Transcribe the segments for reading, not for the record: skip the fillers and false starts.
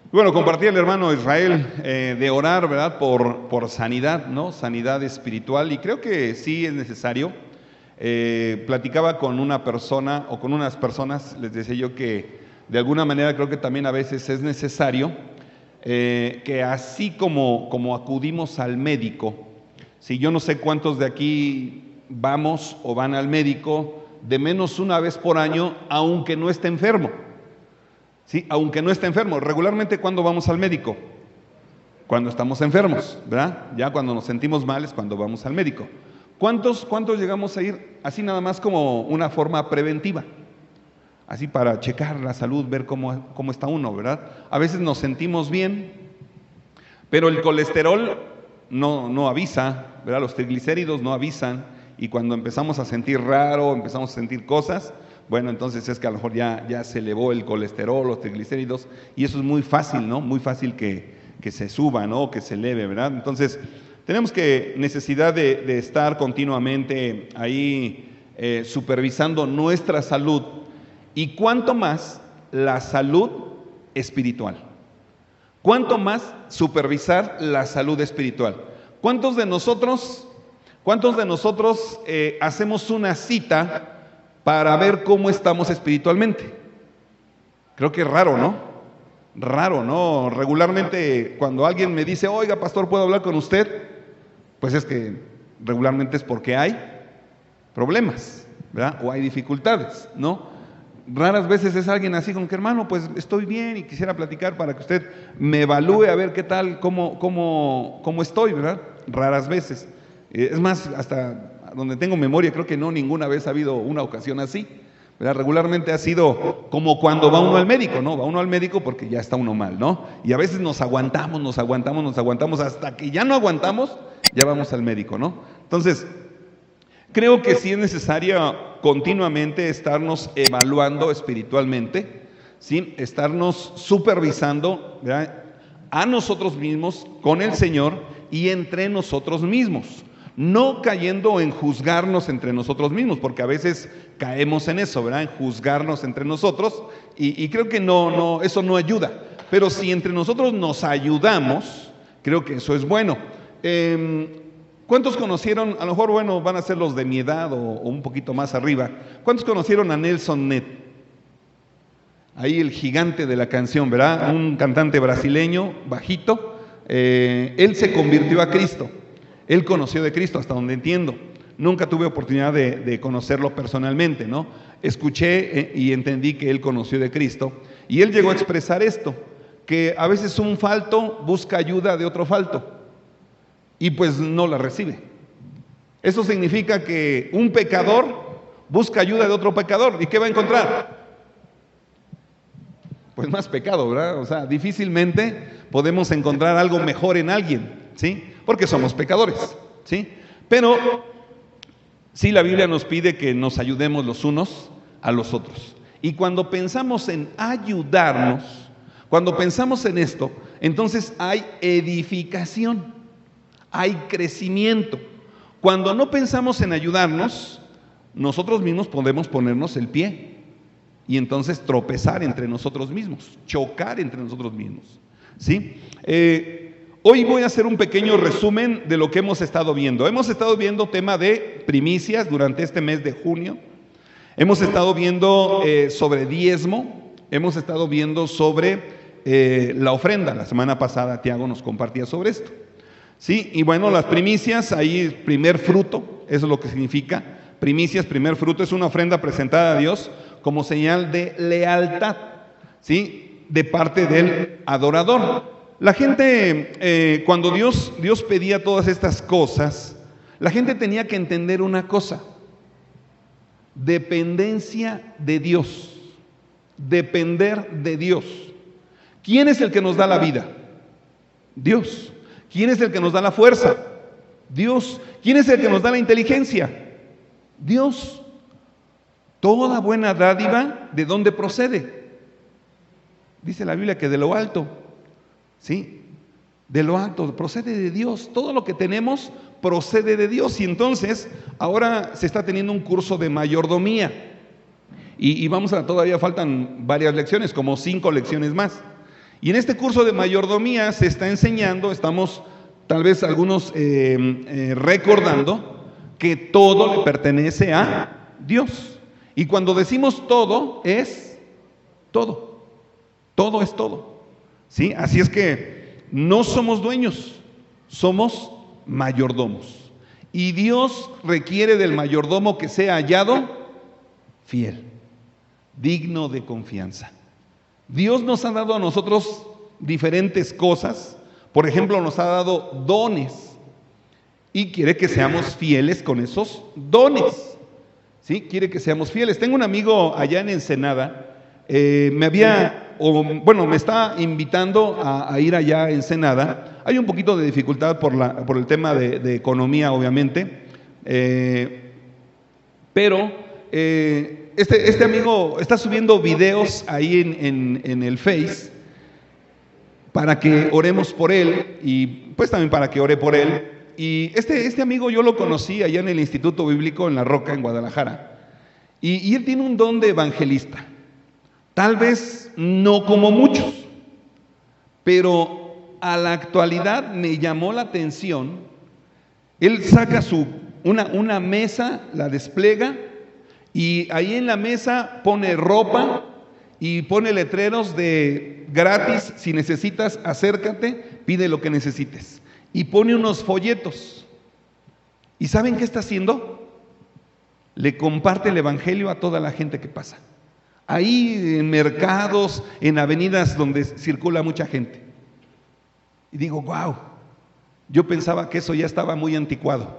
Bueno, compartía el hermano Israel de orar, ¿verdad? Por sanidad, ¿no? Sanidad espiritual, y creo que sí es necesario. Platicaba con una persona o con unas personas, les decía yo que de alguna manera creo que también a veces es necesario que así como acudimos al médico, si yo no sé cuántos de aquí vamos o van al médico de menos una vez por año, aunque no esté enfermo. Sí, aunque no esté enfermo. Regularmente, ¿cuándo vamos al médico? Cuando estamos enfermos, ¿verdad? Ya cuando nos sentimos mal es cuando vamos al médico. ¿Cuántos llegamos a ir así nada más como una forma preventiva? Así para checar la salud, ver cómo está uno, ¿verdad? A veces nos sentimos bien, pero el colesterol no avisa, ¿verdad? Los triglicéridos no avisan, y cuando empezamos a sentir raro, empezamos a sentir cosas, bueno, entonces es que a lo mejor ya se elevó el colesterol, los triglicéridos, y eso es muy fácil, ¿no? Muy fácil que se suba, ¿no? Que se eleve, ¿verdad? Entonces, tenemos necesidad de estar continuamente ahí supervisando nuestra salud, y cuánto más la salud espiritual. ¿Cuánto más supervisar la salud espiritual? ¿Cuántos de nosotros hacemos una cita para ver cómo estamos espiritualmente? Creo que es raro, ¿no? Raro, ¿no? Regularmente cuando alguien me dice, oiga, pastor, ¿puedo hablar con usted? Pues es que regularmente es porque hay problemas, ¿verdad? O hay dificultades, ¿no? Raras veces es alguien así como que, hermano, pues estoy bien y quisiera platicar para que usted me evalúe a ver qué tal, cómo estoy, ¿verdad? Raras veces. Es más, hasta donde tengo memoria, creo que no ninguna vez ha habido una ocasión así, ¿verdad? Regularmente ha sido como cuando va uno al médico, ¿no? Va uno al médico porque ya está uno mal, ¿no? Y a veces nos aguantamos, hasta que ya no aguantamos, ya vamos al médico, ¿no? Entonces, creo que sí es necesario continuamente estarnos evaluando espiritualmente, ¿sí? Estarnos supervisando, ¿verdad? A nosotros mismos, con el Señor y entre nosotros mismos. No cayendo en juzgarnos entre nosotros mismos, porque a veces caemos en eso, ¿verdad? En juzgarnos entre nosotros, y creo que eso no ayuda. Pero si entre nosotros nos ayudamos, creo que eso es bueno. ¿Cuántos conocieron, a lo mejor, bueno, van a ser los de mi edad o un poquito más arriba, cuántos conocieron a Nelson Ned? Ahí el gigante de la canción, ¿verdad? Un cantante brasileño, bajito. Él se convirtió a Cristo. Él conoció de Cristo, hasta donde entiendo. Nunca tuve oportunidad de conocerlo personalmente, ¿no? Escuché y entendí que él conoció de Cristo. Y él llegó a expresar esto, que a veces un falto busca ayuda de otro falto, y pues no la recibe. Eso significa que un pecador busca ayuda de otro pecador, ¿y qué va a encontrar? Pues más pecado, ¿verdad? O sea, difícilmente podemos encontrar algo mejor en alguien, ¿sí? Porque somos pecadores, ¿sí? Pero sí, la Biblia nos pide que nos ayudemos los unos a los otros. Y cuando pensamos en ayudarnos, cuando pensamos en esto, entonces hay edificación, hay crecimiento. Cuando no pensamos en ayudarnos, nosotros mismos podemos ponernos el pie y entonces tropezar entre nosotros mismos, chocar entre nosotros mismos, ¿sí? Hoy voy a hacer un pequeño resumen de lo que hemos estado viendo. Hemos estado viendo tema de primicias durante este mes de junio. Hemos estado viendo sobre diezmo. Hemos estado viendo sobre la ofrenda. La semana pasada Tiago nos compartía sobre esto, ¿sí? Y bueno, las primicias, ahí primer fruto, eso es lo que significa. Primicias, primer fruto, es una ofrenda presentada a Dios como señal de lealtad, ¿sí? De parte del adorador. La gente, cuando Dios pedía todas estas cosas, la gente tenía que entender una cosa: dependencia de Dios, depender de Dios. ¿Quién es el que nos da la vida? Dios. ¿Quién es el que nos da la fuerza? Dios. ¿Quién es el que nos da la inteligencia? Dios. Toda buena dádiva, ¿de dónde procede? Dice la Biblia que de lo alto. ¿Sí? De lo alto, procede de Dios. Todo lo que tenemos procede de Dios. Y entonces ahora se está teniendo un curso de mayordomía, y todavía faltan varias lecciones, como 5 lecciones más. Y en este curso de mayordomía se está enseñando, estamos tal vez algunos recordando que todo le pertenece a Dios. Y cuando decimos todo, es todo. Todo es todo. ¿Sí? Así es que no somos dueños, somos mayordomos. Y Dios requiere del mayordomo que sea hallado fiel, digno de confianza. Dios nos ha dado a nosotros diferentes cosas. Por ejemplo, nos ha dado dones y quiere que seamos fieles con esos dones. ¿Sí? Quiere que seamos fieles. Tengo un amigo allá en Ensenada, me está invitando a ir allá a Ensenada. Hay un poquito de dificultad por el tema de economía, obviamente, pero este amigo está subiendo videos ahí en el Face para que oremos por él y pues también para que ore por él. Y este amigo yo lo conocí allá en el Instituto Bíblico en La Roca, en Guadalajara, y él tiene un don de evangelista. Tal vez no como muchos, pero a la actualidad me llamó la atención. Él saca una mesa, la despliega y ahí en la mesa pone ropa y pone letreros de gratis, si necesitas acércate, pide lo que necesites. Y pone unos folletos. ¿Y saben qué está haciendo? Le comparte el evangelio a toda la gente que pasa. Ahí en mercados, en avenidas donde circula mucha gente. Y digo, wow, yo pensaba que eso ya estaba muy anticuado.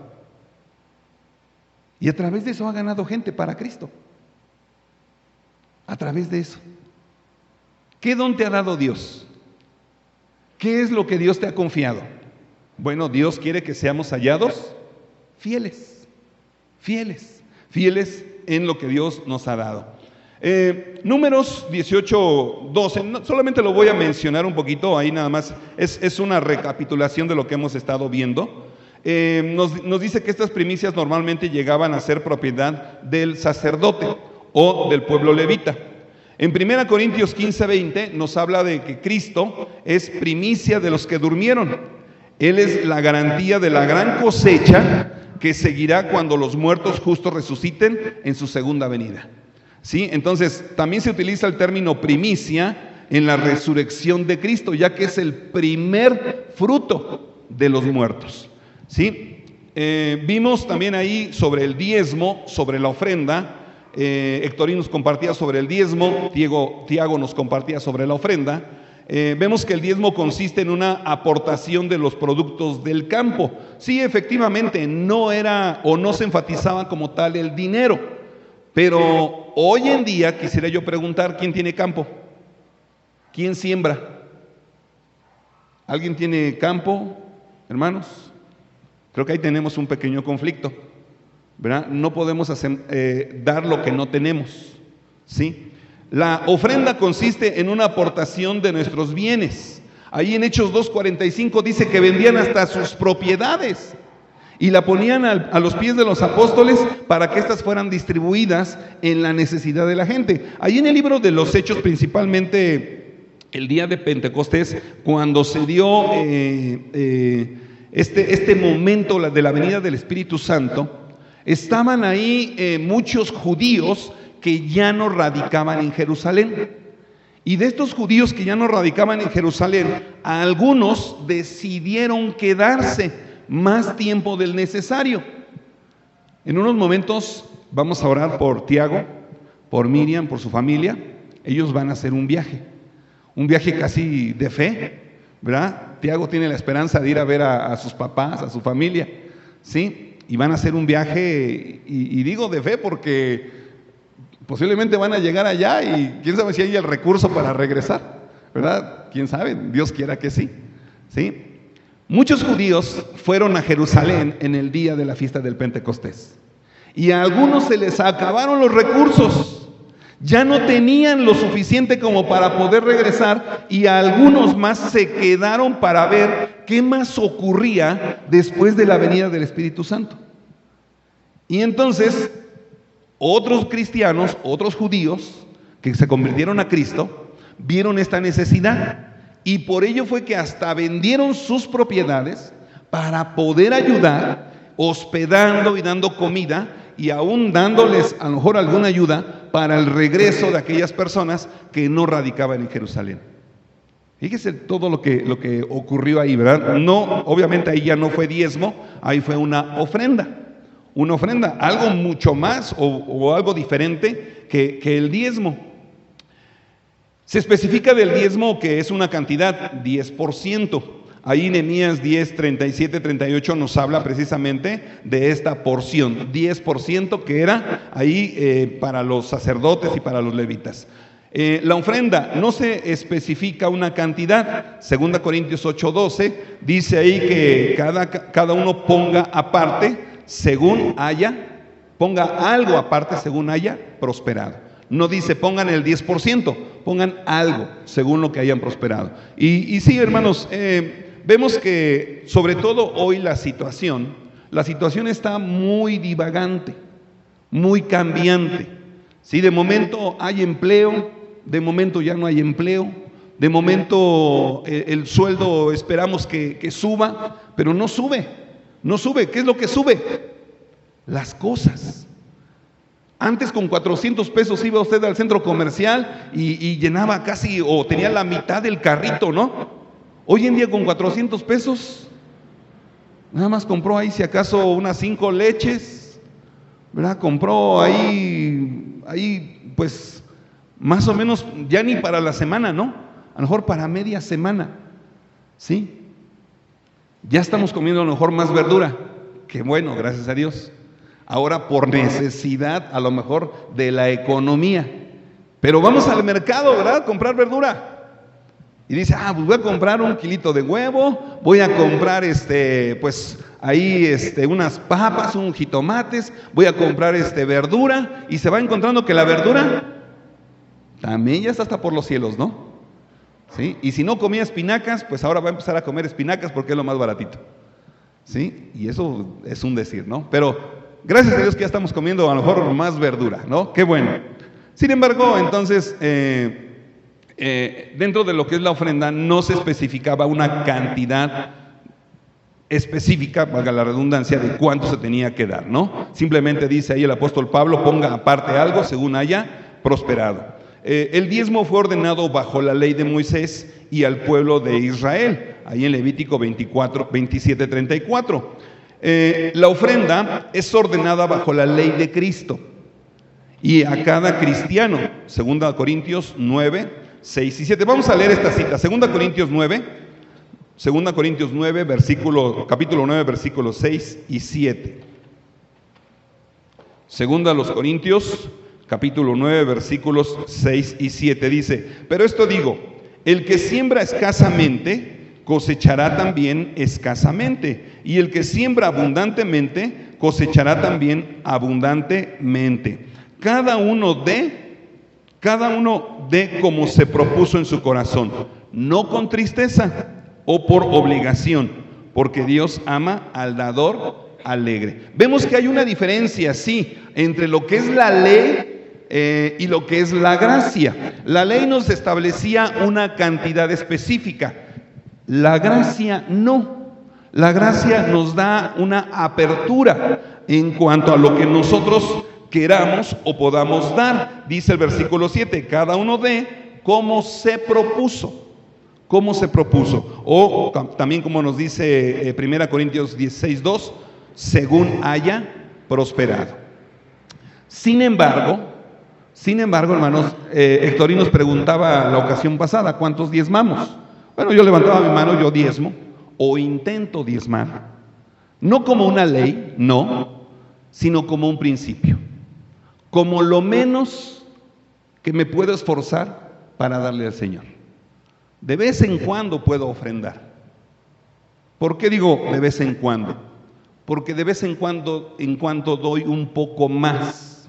Y a través de eso ha ganado gente para Cristo. A través de eso. ¿Qué don te ha dado Dios? ¿Qué es lo que Dios te ha confiado? Bueno, Dios quiere que seamos hallados fieles, fieles, fieles en lo que Dios nos ha dado. Números 18, 12, solamente lo voy a mencionar un poquito, ahí nada más, es una recapitulación de lo que hemos estado viendo. Nos dice que estas primicias normalmente llegaban a ser propiedad del sacerdote o del pueblo levita. En 1 Corintios 15, 20 nos habla de que Cristo es primicia de los que durmieron. Él es la garantía de la gran cosecha que seguirá cuando los muertos justos resuciten en su segunda venida. ¿Sí? Entonces, también se utiliza el término primicia en la resurrección de Cristo, ya que es el primer fruto de los muertos. ¿Sí? Vimos también ahí sobre el diezmo, sobre la ofrenda. Héctorín nos compartía sobre el diezmo, Tiago nos compartía sobre la ofrenda. Vemos que el diezmo consiste en una aportación de los productos del campo. Sí, efectivamente, no era o no se enfatizaba como tal el dinero, pero hoy en día quisiera yo preguntar, ¿quién tiene campo? ¿Quién siembra? ¿Alguien tiene campo, hermanos? Creo que ahí tenemos un pequeño conflicto, ¿verdad? No podemos dar lo que no tenemos, ¿sí? La ofrenda consiste en una aportación de nuestros bienes. Ahí en Hechos 2:45 dice que vendían hasta sus propiedades y la ponían a los pies de los apóstoles para que éstas fueran distribuidas en la necesidad de la gente. Ahí en el libro de los Hechos, principalmente el día de Pentecostés, cuando se dio este momento de la venida del Espíritu Santo, estaban ahí muchos judíos que ya no radicaban en Jerusalén. Y de estos judíos que ya no radicaban en Jerusalén, a algunos decidieron quedarse más tiempo del necesario. En unos momentos vamos a orar por Tiago, por Miriam, por su familia. Ellos van a hacer un viaje casi de fe, ¿verdad? Tiago tiene la esperanza de ir a ver a sus papás, a su familia, ¿sí? Y van a hacer un viaje, y digo de fe porque posiblemente van a llegar allá y quién sabe si hay el recurso para regresar, ¿verdad? Quién sabe, Dios quiera que sí, ¿sí? Muchos judíos fueron a Jerusalén en el día de la fiesta del Pentecostés y a algunos se les acabaron los recursos, ya no tenían lo suficiente como para poder regresar y a algunos más se quedaron para ver qué más ocurría después de la venida del Espíritu Santo. Y entonces otros cristianos, otros judíos que se convirtieron a Cristo, vieron esta necesidad y por ello fue que hasta vendieron sus propiedades para poder ayudar, hospedando y dando comida, y aún dándoles a lo mejor alguna ayuda para el regreso de aquellas personas que no radicaban en Jerusalén. Fíjese todo lo que ocurrió ahí, ¿verdad? No, obviamente ahí ya no fue diezmo, ahí fue una ofrenda, algo mucho más o algo diferente que el diezmo. Se especifica del diezmo que es una cantidad, 10%. Ahí Nehemías 10, 37, 38 nos habla precisamente de esta porción, 10% que era ahí para los sacerdotes y para los levitas. La ofrenda no se especifica una cantidad. 2 Corintios 8:12 dice ahí que cada uno ponga aparte según ponga algo aparte según haya prosperado. No dice pongan el 10%, pongan algo según lo que hayan prosperado. Y sí, hermanos, vemos que sobre todo hoy la situación está muy divagante, muy cambiante. Sí, de momento hay empleo, de momento ya no hay empleo, de momento el sueldo esperamos que suba, pero no sube. ¿Qué es lo que sube? Las cosas. Antes con 400 pesos iba usted al centro comercial y llenaba casi o tenía la mitad del carrito, ¿no? Hoy en día con 400 pesos nada más compró ahí si acaso unas 5 leches, ¿verdad? Compró ahí pues más o menos ya ni para la semana, ¿no? A lo mejor para media semana, ¿sí? Ya estamos comiendo a lo mejor más verdura, que bueno, gracias a Dios. Ahora por necesidad a lo mejor de la economía. Pero vamos al mercado, ¿verdad? Comprar verdura. Y dice, pues voy a comprar un kilito de huevo, voy a comprar pues ahí unas papas, un jitomates, voy a comprar verdura, y se va encontrando que la verdura también ya está hasta por los cielos, ¿no? ¿Sí? Y si no comía espinacas, pues ahora va a empezar a comer espinacas porque es lo más baratito. ¿Sí? Y eso es un decir, ¿no? Pero gracias a Dios que ya estamos comiendo a lo mejor más verdura, ¿no? Qué bueno. Sin embargo, entonces, dentro de lo que es la ofrenda no se especificaba una cantidad específica, valga la redundancia, de cuánto se tenía que dar, ¿no? Simplemente dice ahí el apóstol Pablo, ponga aparte algo según haya prosperado. El diezmo fue ordenado bajo la ley de Moisés y al pueblo de Israel, ahí en Levítico 24, 27, 34. La ofrenda es ordenada bajo la ley de Cristo y a cada cristiano, 2 Corintios 9, 6 y 7. Vamos a leer esta cita, 2 Corintios 9, capítulo 9, versículos 6 y 7. 2 Corintios, capítulo 9, versículos 6 y 7 dice, pero esto digo, el que siembra escasamente, cosechará también escasamente, y el que siembra abundantemente, cosechará también abundantemente. Cada uno dé como se propuso en su corazón, no con tristeza o por obligación, porque Dios ama al dador alegre. Vemos que hay una diferencia, sí, entre lo que es la ley y lo que es la gracia. La ley nos establecía una cantidad específica, la gracia no. La gracia nos da una apertura en cuanto a lo que nosotros queramos o podamos dar. Dice el versículo 7, cada uno dé como se propuso. ¿Cómo se propuso? O también como nos dice 1 Corintios 16:2, según haya prosperado. Sin embargo, hermanos, Héctor nos preguntaba la ocasión pasada, ¿cuántos diezmamos? Bueno, yo levantaba mi mano, yo diezmo, o intento diezmar. No como una ley, no, sino como un principio. Como lo menos que me puedo esforzar para darle al Señor. De vez en cuando puedo ofrendar. ¿Por qué digo de vez en cuando? Porque de vez en cuando doy un poco más.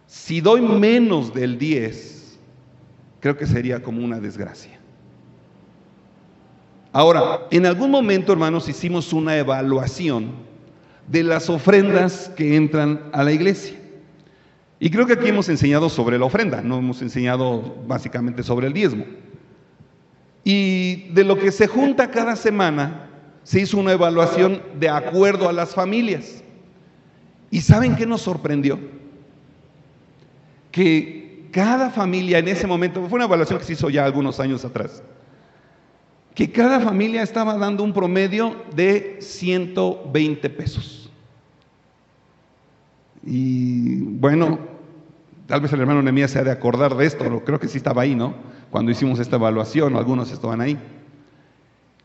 Si doy menos del 10, creo que sería como una desgracia. Ahora, en algún momento, hermanos, hicimos una evaluación de las ofrendas que entran a la iglesia. Y creo que aquí hemos enseñado sobre la ofrenda, no hemos enseñado básicamente sobre el diezmo. Y de lo que se junta cada semana, se hizo una evaluación de acuerdo a las familias. ¿Y saben qué nos sorprendió? Que cada familia en ese momento, fue una evaluación que se hizo ya algunos años atrás, que cada familia estaba dando un promedio de 120 pesos. Y bueno, tal vez el hermano Nehemías se ha de acordar de esto, pero creo que sí estaba ahí, ¿no? Cuando hicimos esta evaluación, o algunos estaban ahí.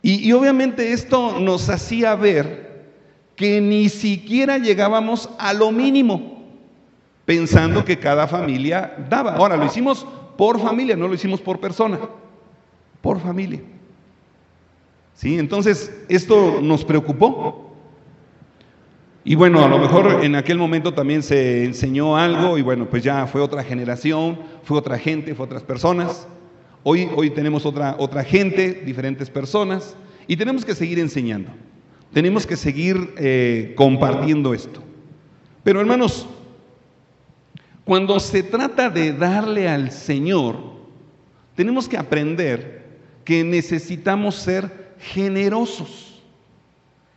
Y obviamente esto nos hacía ver que ni siquiera llegábamos a lo mínimo, pensando que cada familia daba. Ahora, lo hicimos por familia, no lo hicimos por persona, por familia. ¿Sí? Entonces, esto nos preocupó. Y bueno, a lo mejor en aquel momento también se enseñó algo y bueno, pues ya fue otra generación, fue otra gente, fue otras personas. Hoy tenemos otra gente, diferentes personas, y tenemos que seguir enseñando. Tenemos que seguir compartiendo esto. Pero hermanos, cuando se trata de darle al Señor, tenemos que aprender que necesitamos ser generosos.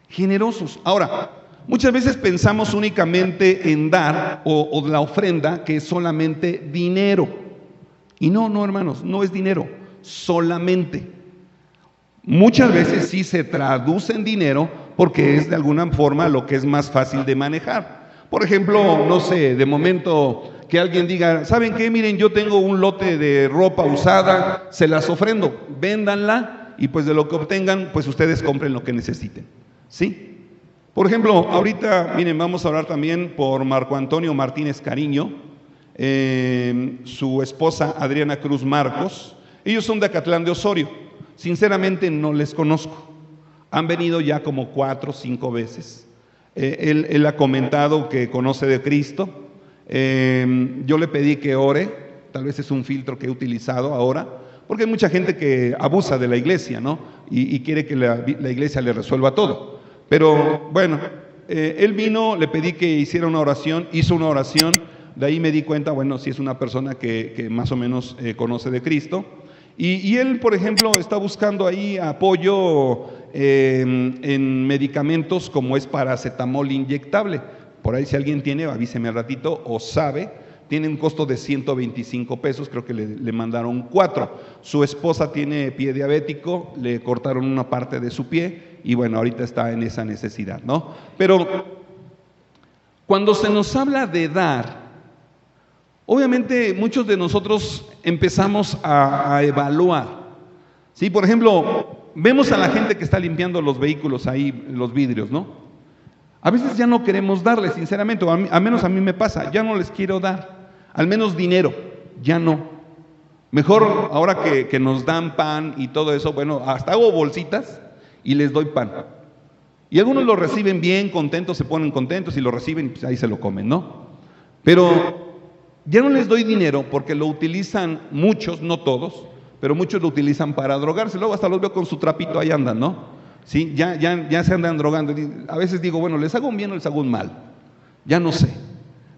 Generosos. Ahora, muchas veces pensamos únicamente en dar o la ofrenda, que es solamente dinero. Y no, hermanos, no es dinero, solamente. Muchas veces sí se traduce en dinero porque es de alguna forma lo que es más fácil de manejar. Por ejemplo, no sé, de momento que alguien diga, ¿saben qué? Miren, yo tengo un lote de ropa usada, se las ofrendo, véndanla y pues de lo que obtengan, pues ustedes compren lo que necesiten. ¿Sí? Por ejemplo, ahorita, miren, vamos a hablar también por Marco Antonio Martínez Cariño, su esposa Adriana Cruz Marcos. Ellos son de Acatlán de Osorio. Sinceramente no les conozco. Han venido ya como 4 o 5 veces. Él ha comentado que conoce de Cristo. Yo le pedí que ore. Tal vez es un filtro que he utilizado ahora, porque hay mucha gente que abusa de la iglesia, ¿no? Y quiere que la iglesia le resuelva todo. Pero bueno, él vino, le pedí que hiciera una oración, hizo una oración. De ahí me di cuenta, bueno, si es una persona que más o menos conoce de Cristo. Y él, por ejemplo, está buscando ahí apoyo en medicamentos como es paracetamol inyectable. Por ahí si alguien tiene, avíseme al ratito o sabe, tiene un costo de 125 pesos, creo que le mandaron 4. Su esposa tiene pie diabético, le cortaron una parte de su pie y bueno, ahorita está en esa necesidad, ¿no? Pero cuando se nos habla de dar, obviamente muchos de nosotros empezamos a evaluar. ¿Sí? Por ejemplo, vemos a la gente que está limpiando los vehículos ahí, los vidrios, ¿no? A veces ya no queremos darles, sinceramente, o al menos a mí me pasa, ya no les quiero dar, al menos dinero, ya no. Mejor ahora que nos dan pan y todo eso, bueno, hasta hago bolsitas y les doy pan. Y algunos lo reciben bien, contentos, se ponen contentos y lo reciben y pues ahí se lo comen, ¿no? Pero ya no les doy dinero porque lo utilizan muchos, no todos, pero muchos lo utilizan para drogarse. Luego hasta los veo con su trapito, ahí andan, ¿no? ¿Sí? Ya se andan drogando. A veces digo, bueno, ¿les hago un bien o les hago un mal? Ya no sé.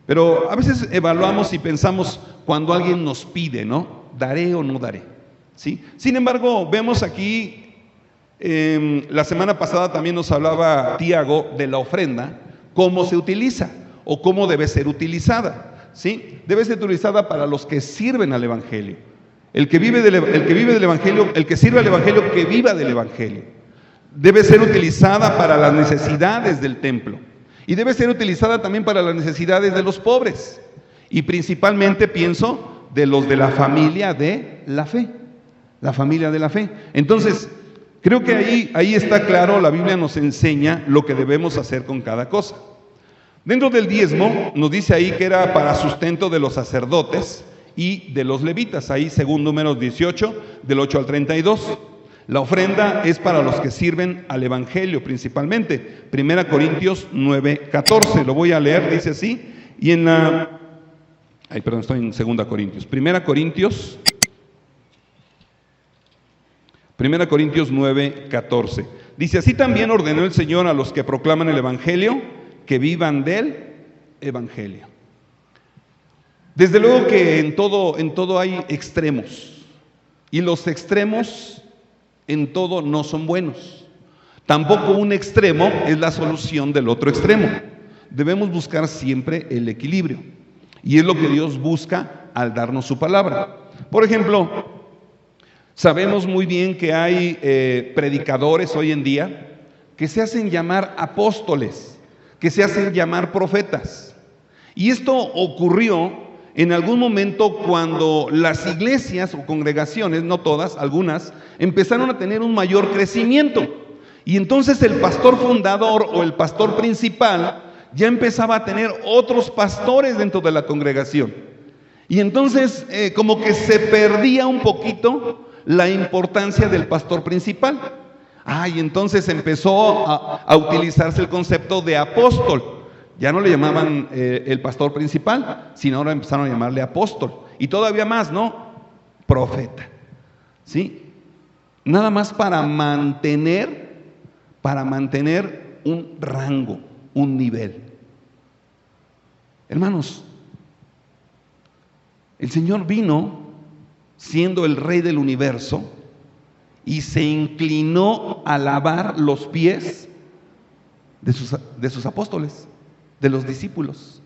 Pero a veces evaluamos y pensamos cuando alguien nos pide, ¿no? ¿Daré o no daré? ¿Sí? Sin embargo, vemos aquí, la semana pasada también nos hablaba Tiago de la ofrenda, cómo se utiliza o cómo debe ser utilizada. ¿Sí? Debe ser utilizada para los que sirven al Evangelio. El que vive del Evangelio, el que sirve al Evangelio, que viva del Evangelio. Debe ser utilizada para las necesidades del templo. Y debe ser utilizada también para las necesidades de los pobres. Y principalmente pienso de los de la familia de la fe. La familia de la fe. Entonces, creo que ahí está claro, la Biblia nos enseña lo que debemos hacer con cada cosa. Dentro del diezmo nos dice ahí que era para sustento de los sacerdotes y de los levitas, ahí según Números 18, del 8 al 32. La ofrenda es para los que sirven al Evangelio principalmente. 1 Corintios 9, 14, lo voy a leer, dice así. Y en la... estoy en 2 Corintios. 1 Corintios 9, 14. Dice, así también ordenó el Señor a los que proclaman el Evangelio, que vivan del Evangelio. Desde luego que en todo hay extremos. Y los extremos En todo no son buenos. Tampoco un extremo es la solución del otro extremo. Debemos buscar siempre el equilibrio. Y es lo que Dios busca al darnos su palabra. Por ejemplo, sabemos muy bien que hay predicadores hoy en día que se hacen llamar apóstoles, que se hacen llamar profetas. Y esto ocurrió en algún momento cuando las iglesias o congregaciones, no todas, algunas, empezaron a tener un mayor crecimiento. Y entonces el pastor fundador o el pastor principal ya empezaba a tener otros pastores dentro de la congregación. Y entonces como que se perdía un poquito la importancia del pastor principal. Y entonces empezó a utilizarse el concepto de apóstol. Ya no le llamaban el pastor principal, sino ahora empezaron a llamarle apóstol. Y todavía más, ¿no? Profeta. ¿Sí? Nada más para mantener un rango, un nivel. Hermanos, el Señor vino siendo el Rey del universo y se inclinó a lavar los pies de sus apóstoles, de los discípulos.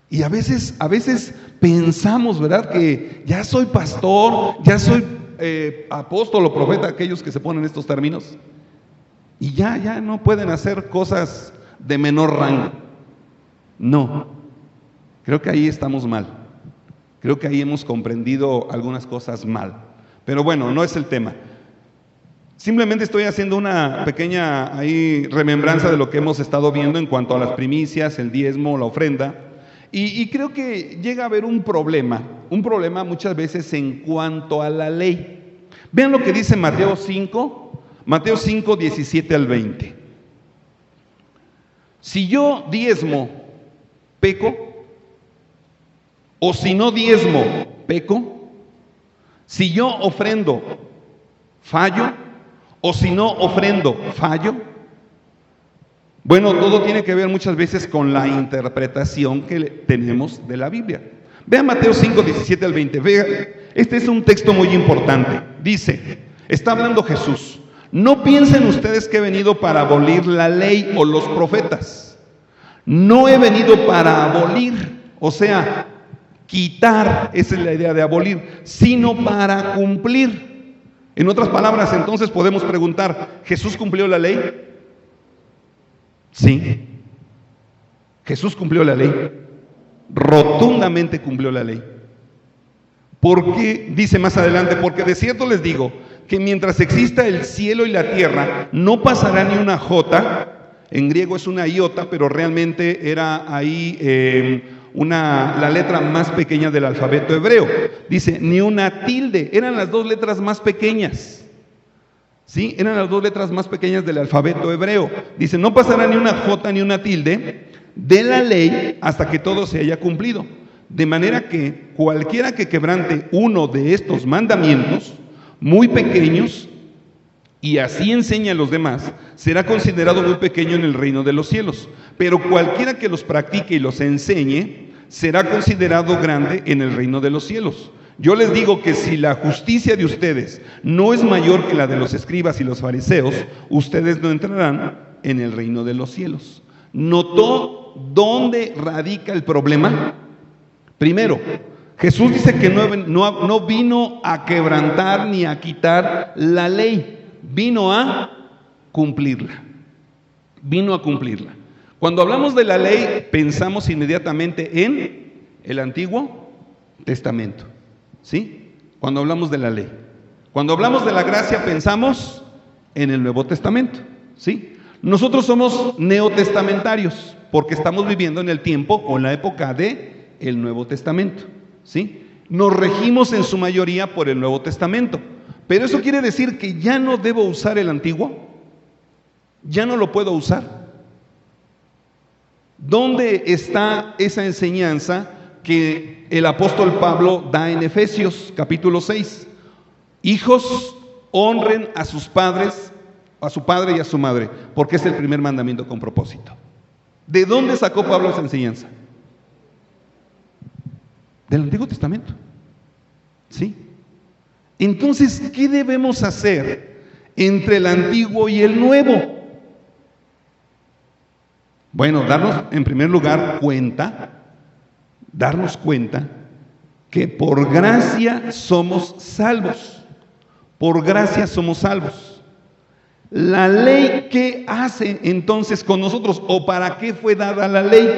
Y a veces pensamos, ¿verdad?, que ya soy pastor, ya soy apóstol o profeta, aquellos que se ponen estos términos, y ya no pueden hacer cosas de menor rango. No, creo que ahí estamos mal. Creo que ahí hemos comprendido algunas cosas mal. Pero bueno, no es el tema. Simplemente estoy haciendo una pequeña remembranza de lo que hemos estado viendo en cuanto a las primicias, el diezmo, la ofrenda. Y creo que llega a haber un problema muchas veces en cuanto a la ley. Vean lo que dice Mateo 5, 17 al 20. Si yo diezmo, peco, o si no diezmo, peco. Si yo ofrendo, fallo, o si no ofrendo, fallo. Bueno, todo tiene que ver muchas veces con la interpretación que tenemos de la Biblia. Vean Mateo 5, 17 al 20. Vean, este es un texto muy importante. Dice, está hablando Jesús: no piensen ustedes que he venido para abolir la ley o los profetas. No he venido para abolir, o sea, quitar, esa es la idea de abolir, sino para cumplir. En otras palabras, entonces podemos preguntar, ¿Jesús cumplió la ley? Sí. Jesús cumplió la ley. Rotundamente cumplió la ley. Porque, dice más adelante, porque de cierto les digo que mientras exista el cielo y la tierra, no pasará ni una jota. En griego es una iota, pero realmente era ahí la letra más pequeña del alfabeto hebreo. Dice, ni una tilde, eran las dos letras más pequeñas. ¿Sí? Eran las dos letras más pequeñas del alfabeto hebreo. Dice, no pasará ni una jota ni una tilde de la ley hasta que todo se haya cumplido. De manera que cualquiera que quebrante uno de estos mandamientos, muy pequeños, y así enseña a los demás, será considerado muy pequeño en el reino de los cielos. Pero cualquiera que los practique y los enseñe, será considerado grande en el reino de los cielos. Yo les digo que si la justicia de ustedes no es mayor que la de los escribas y los fariseos, ustedes no entrarán en el reino de los cielos. ¿Notó dónde radica el problema? Primero, Jesús dice que no vino a quebrantar ni a quitar la ley. Vino a cumplirla. Vino a cumplirla. Cuando hablamos de la ley, pensamos inmediatamente en el Antiguo Testamento. ¿Sí? Cuando hablamos de la ley. Cuando hablamos de la gracia, pensamos en el Nuevo Testamento. ¿Sí? Nosotros somos neotestamentarios porque estamos viviendo en el tiempo o en la época de el Nuevo Testamento. ¿Sí? Nos regimos en su mayoría por el Nuevo Testamento. Pero eso quiere decir que ya no debo usar el antiguo. Ya no lo puedo usar. ¿Dónde está esa enseñanza que el apóstol Pablo da en Efesios capítulo 6? Hijos, honren a sus padres, a su padre y a su madre, porque es el primer mandamiento con propósito. ¿De dónde sacó Pablo esa enseñanza? Del Antiguo Testamento. ¿Sí? Entonces, ¿qué debemos hacer entre el antiguo y el nuevo? Bueno, darnos en primer lugar darnos cuenta que por gracia somos salvos. Por gracia somos salvos. La ley, ¿qué hace entonces con nosotros? ¿O para qué fue dada la ley?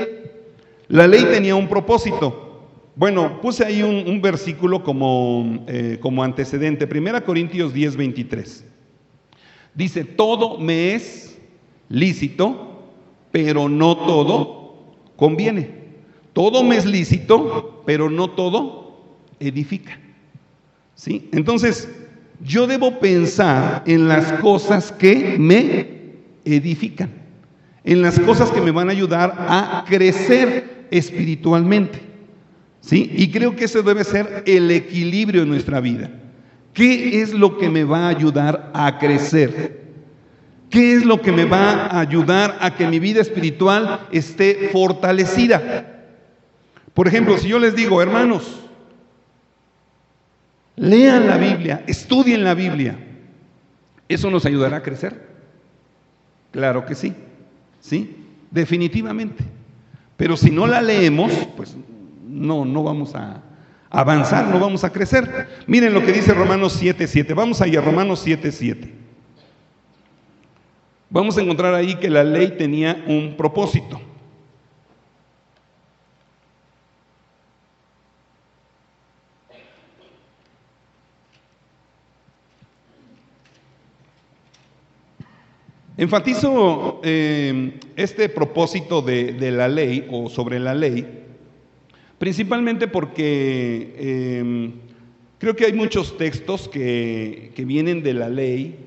La ley tenía un propósito. Bueno, puse ahí un versículo como antecedente. 1 Corintios 10:23. Dice, todo me es lícito, pero no todo conviene. Todo me es lícito, pero no todo edifica. ¿Sí? Entonces, yo debo pensar en las cosas que me edifican, en las cosas que me van a ayudar a crecer espiritualmente. ¿Sí? Y creo que ese debe ser el equilibrio en nuestra vida. ¿Qué es lo que me va a ayudar a crecer? ¿Qué es lo que me va a ayudar a que mi vida espiritual esté fortalecida? Por ejemplo, si yo les digo, hermanos, lean la Biblia, estudien la Biblia, ¿eso nos ayudará a crecer? Claro que sí, sí, definitivamente. Pero si no la leemos, pues no vamos a avanzar, no vamos a crecer. Miren lo que dice Romanos 7:7. Vamos allá, Romanos 7:7. Vamos a encontrar ahí que la ley tenía un propósito. Enfatizo este propósito de la ley o sobre la ley, principalmente porque creo que hay muchos textos que vienen de la ley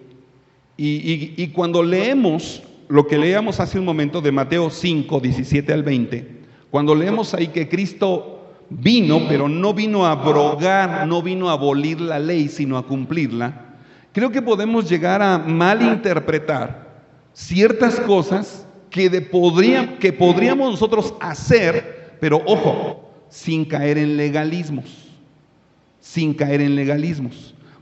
y cuando leemos lo que leíamos hace un momento de Mateo 5:17 al 20, cuando leemos ahí que Cristo vino, pero no vino a abrogar, no vino a abolir la ley, sino a cumplirla, creo que podemos llegar a malinterpretar ciertas cosas que podríamos nosotros hacer, pero ojo, sin caer en legalismos.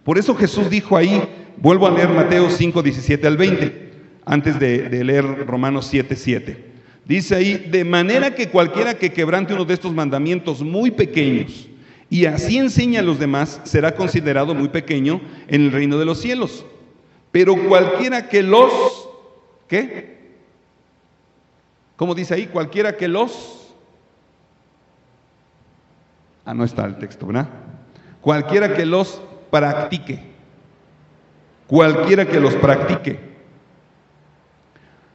Por eso Jesús dijo ahí, vuelvo a leer Mateo 5:17 al 20, antes de leer Romanos 7:7. Dice ahí, de manera que cualquiera que quebrante uno de estos mandamientos muy pequeños y así enseña a los demás, será considerado muy pequeño en el reino de los cielos. Pero cualquiera que los... ¿Qué? ¿Cómo dice ahí? Cualquiera que los... no está el texto, ¿verdad? Cualquiera que los practique. Cualquiera que los practique.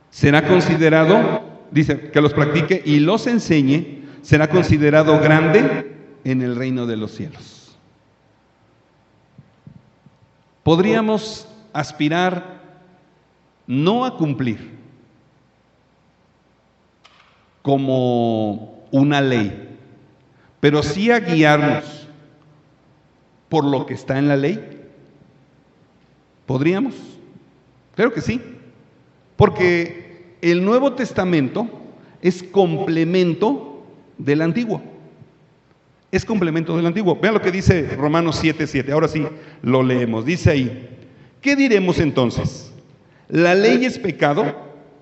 Será considerado, dice, que los practique y los enseñe, será considerado grande en el reino de los cielos. Podríamos aspirar no a cumplir como una ley, pero sí a guiarnos por lo que está en la ley. ¿Podríamos? Creo que sí, porque el Nuevo Testamento es complemento del Antiguo. Es complemento del Antiguo. Vean lo que dice Romanos 7:7. Ahora sí lo leemos. Dice ahí, ¿qué diremos entonces? ¿La ley es pecado?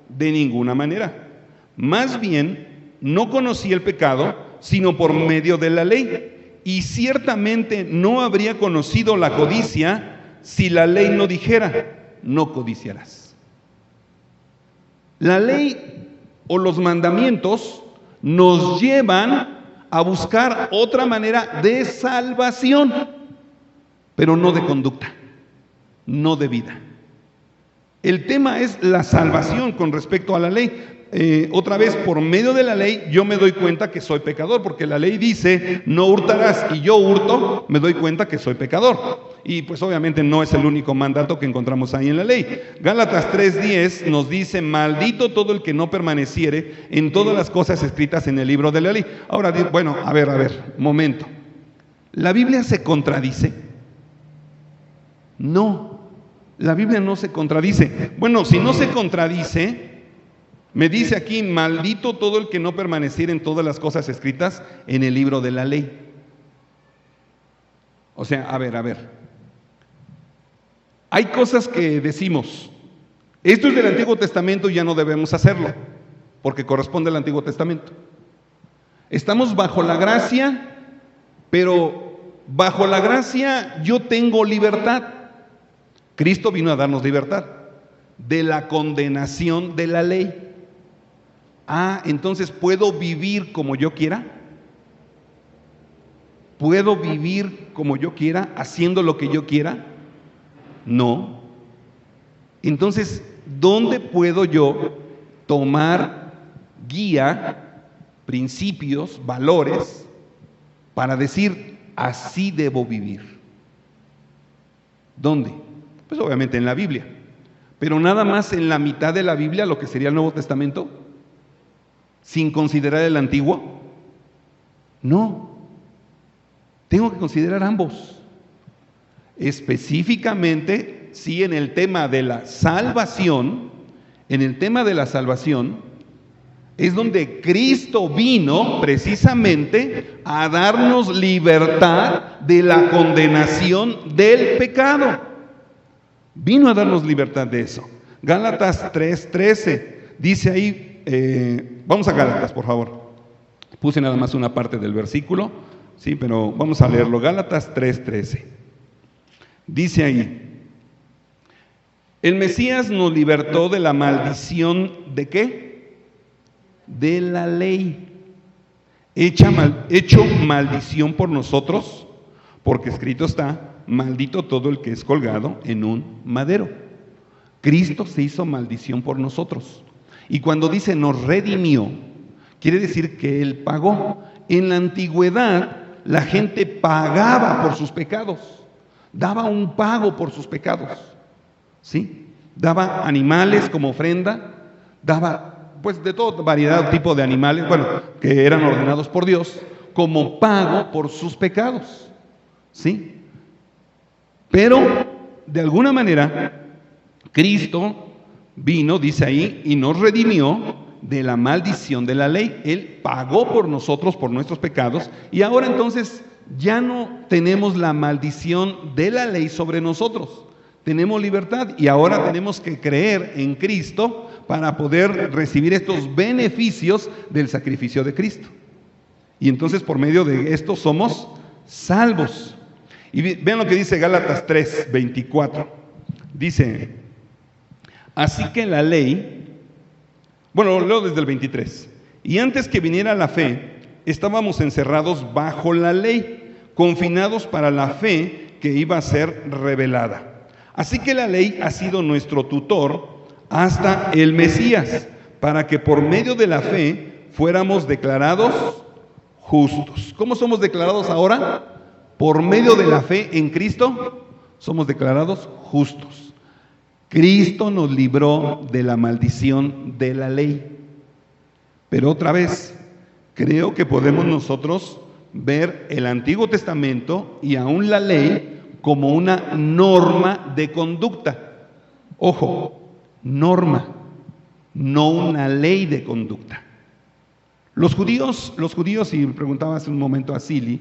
De ninguna manera. Más bien, no conocí el pecado, sino por medio de la ley. Y ciertamente no habría conocido la codicia si la ley no dijera, no codiciarás. La ley o los mandamientos nos llevan a buscar otra manera de salvación, pero no de conducta, no de vida. El tema es la salvación con respecto a la ley. Otra vez, por medio de la ley, yo me doy cuenta que soy pecador, porque la ley dice, no hurtarás, y yo hurto, me doy cuenta que soy pecador. Y pues obviamente no es el único mandato que encontramos ahí en la ley. Gálatas 3:10 nos dice, maldito todo el que no permaneciere en todas las cosas escritas en el libro de la ley. Ahora, bueno, a ver, momento. ¿La Biblia se contradice? No. La Biblia no se contradice. Bueno, si no se contradice, me dice aquí, maldito todo el que no permaneciera en todas las cosas escritas en el libro de la ley. O sea, a ver, Hay cosas que decimos, esto es del Antiguo Testamento y ya no debemos hacerlo, porque corresponde al Antiguo Testamento. Estamos bajo la gracia, pero bajo la gracia yo tengo libertad. Cristo vino a darnos libertad de la condenación de la ley. Entonces, ¿puedo vivir como yo quiera? ¿Puedo vivir como yo quiera, haciendo lo que yo quiera? No. Entonces, ¿dónde puedo yo tomar guía, principios, valores, para decir, así debo vivir? ¿Dónde? Pues obviamente en la Biblia. Pero nada más en la mitad de la Biblia, lo que sería el Nuevo Testamento, sin considerar el Antiguo. No. Tengo que considerar ambos. Específicamente, sí, en el tema de la salvación, es donde Cristo vino precisamente a darnos libertad de la condenación del pecado. Vino a darnos libertad de eso. Gálatas 3:13 dice ahí, vamos a Gálatas, por favor. Puse nada más una parte del versículo, sí, pero vamos a leerlo. Gálatas 3:13. Dice ahí, el Mesías nos libertó de la maldición, ¿de qué? De la ley, hecho maldición por nosotros, porque escrito está, maldito todo el que es colgado en un madero. Cristo se hizo maldición por nosotros. Y cuando dice nos redimió, quiere decir que Él pagó. En la antigüedad, la gente pagaba por sus pecados, daba un pago por sus pecados, ¿sí? Daba animales como ofrenda, daba pues de toda variedad, tipo de animales, bueno, que eran ordenados por Dios, como pago por sus pecados, ¿sí? Pero, de alguna manera, Cristo vino, dice ahí, y nos redimió de la maldición de la ley. Él pagó por nosotros, por nuestros pecados, y ahora entonces ya no tenemos la maldición de la ley sobre nosotros. Tenemos libertad y ahora tenemos que creer en Cristo para poder recibir estos beneficios del sacrificio de Cristo. Y entonces por medio de esto somos salvos. Y vean lo que dice Gálatas 3:24. Dice, así que la ley, bueno, leo desde el 23. Y antes que viniera la fe, estábamos encerrados bajo la ley, confinados para la fe que iba a ser revelada. Así que la ley ha sido nuestro tutor hasta el Mesías, para que por medio de la fe fuéramos declarados justos. ¿Cómo somos declarados ahora? Por medio de la fe en Cristo, somos declarados justos. Cristo nos libró de la maldición de la ley. Pero otra vez, creo que podemos nosotros ver el Antiguo Testamento y aún la ley como una norma de conducta. Ojo, norma, no una ley de conducta. Los judíos, y preguntaba hace un momento a Silly,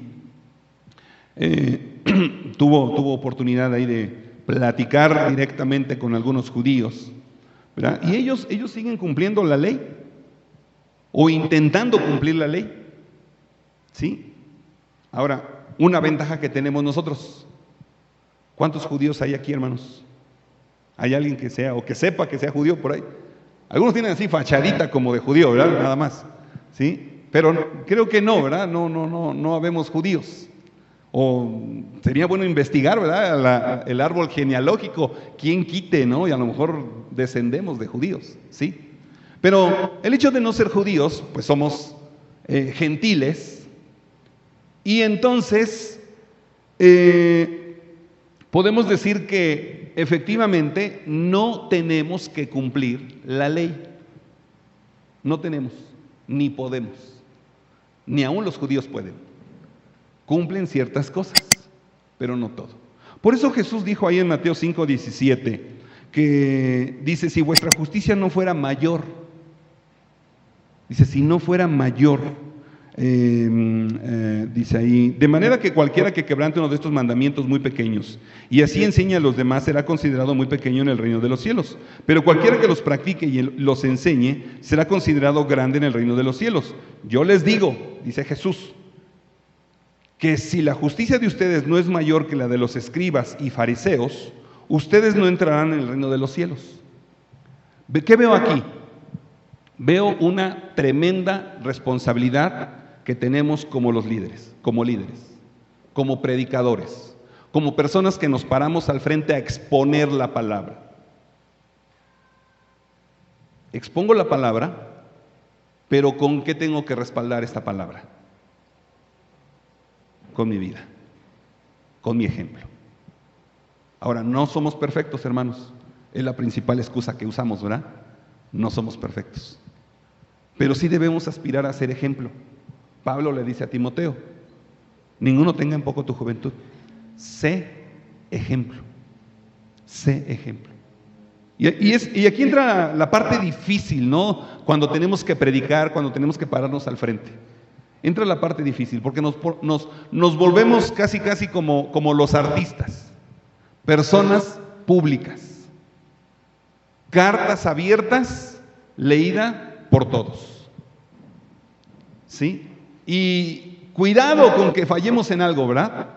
tuvo oportunidad ahí de platicar directamente con algunos judíos, ¿verdad? Y ellos siguen cumpliendo la ley, o intentando cumplir la ley, ¿sí? Ahora, una ventaja que tenemos nosotros. ¿Cuántos judíos hay aquí, hermanos? ¿Hay alguien que sea, o que sepa que sea judío por ahí? Algunos tienen así fachadita como de judío, ¿verdad? Nada más, ¿sí? Pero creo que no, ¿verdad? No habemos judíos. O sería bueno investigar, ¿verdad? El árbol genealógico, quién quite, ¿no? Y a lo mejor descendemos de judíos, ¿sí? Pero el hecho de no ser judíos, pues somos gentiles, y entonces podemos decir que efectivamente no tenemos que cumplir la ley. No tenemos, ni podemos, ni aún los judíos pueden. Cumplen ciertas cosas, pero no todo. Por eso Jesús dijo ahí en Mateo 5:17, que dice, si vuestra justicia no fuera mayor, dice, si no fuera mayor, Dice ahí, de manera que cualquiera que quebrante uno de estos mandamientos muy pequeños y así enseña a los demás será considerado muy pequeño en el reino de los cielos. Pero cualquiera que los practique y los enseñe será considerado grande en el reino de los cielos. Yo les digo, dice Jesús, que si la justicia de ustedes no es mayor que la de los escribas y fariseos, ustedes no entrarán en el reino de los cielos. ¿Qué veo aquí? Veo una tremenda responsabilidad que tenemos como los líderes, como predicadores, como personas que nos paramos al frente a exponer la palabra. Expongo la palabra, pero ¿con qué tengo que respaldar esta palabra? Con mi vida, con mi ejemplo. Ahora, no somos perfectos, hermanos. Es la principal excusa que usamos, ¿verdad? No somos perfectos. Pero sí debemos aspirar a ser ejemplo. Pablo le dice a Timoteo, ninguno tenga en poco tu juventud. Sé ejemplo. Sé ejemplo. Y aquí entra la parte difícil, ¿no? Cuando tenemos que predicar, cuando tenemos que pararnos al frente. Entra la parte difícil, porque nos volvemos casi como los artistas. Personas públicas. Cartas abiertas, leída por todos. ¿Sí? Y cuidado con que fallemos en algo, ¿verdad?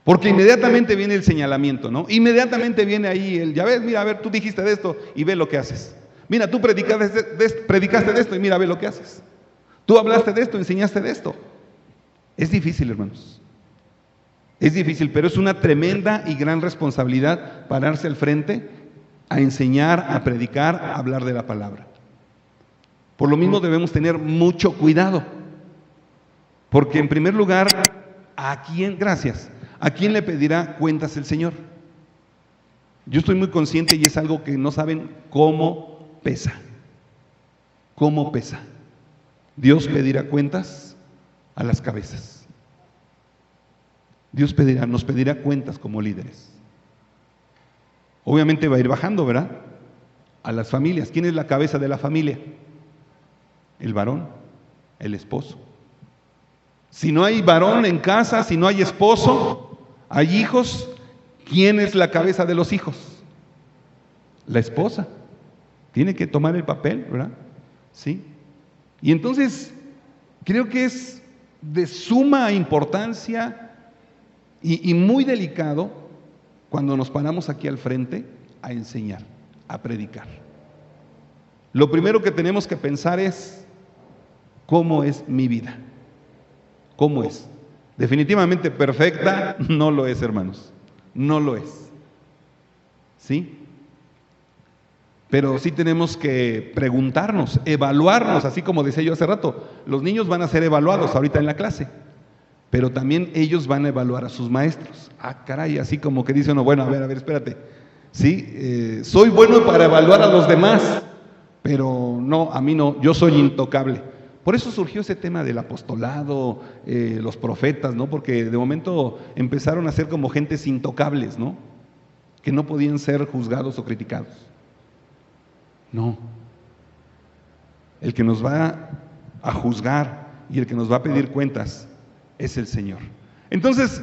Porque inmediatamente viene el señalamiento, ¿no? Inmediatamente viene ahí ya ves, mira, a ver, tú dijiste de esto y ve lo que haces. Mira, tú predicaste de esto y mira, ve lo que haces. Tú hablaste de esto, enseñaste de esto. Es difícil, hermanos. Es difícil, pero es una tremenda y gran responsabilidad pararse al frente a enseñar, a predicar, a hablar de la palabra. Por lo mismo debemos tener mucho cuidado. Porque en primer lugar, ¿a quién le pedirá cuentas el Señor? Yo estoy muy consciente y es algo que no saben cómo pesa. ¿Cómo pesa? Dios pedirá cuentas a las cabezas. Dios nos pedirá cuentas como líderes. Obviamente va a ir bajando, ¿verdad? A las familias. ¿Quién es la cabeza de la familia? El varón, el esposo. Si no hay varón en casa, si no hay esposo, hay hijos, ¿quién es la cabeza de los hijos? La esposa. Tiene que tomar el papel, ¿verdad? Sí. Y entonces, creo que es de suma importancia y muy delicado cuando nos paramos aquí al frente a enseñar, a predicar. Lo primero que tenemos que pensar es, ¿cómo es mi vida? ¿Cómo es? Definitivamente perfecta no lo es, hermanos. No lo es. ¿Sí? Pero sí tenemos que preguntarnos, evaluarnos, así como decía yo hace rato. Los niños van a ser evaluados ahorita en la clase, pero también ellos van a evaluar a sus maestros. Ah, caray, así como que dice uno, bueno, a ver, espérate. Sí, soy bueno para evaluar a los demás, pero no, a mí no, yo soy intocable. Por eso surgió ese tema del apostolado, los profetas, ¿no? Porque de momento empezaron a ser como gentes intocables, ¿no? Que no podían ser juzgados o criticados. No. El que nos va a juzgar y el que nos va a pedir cuentas es el Señor. Entonces,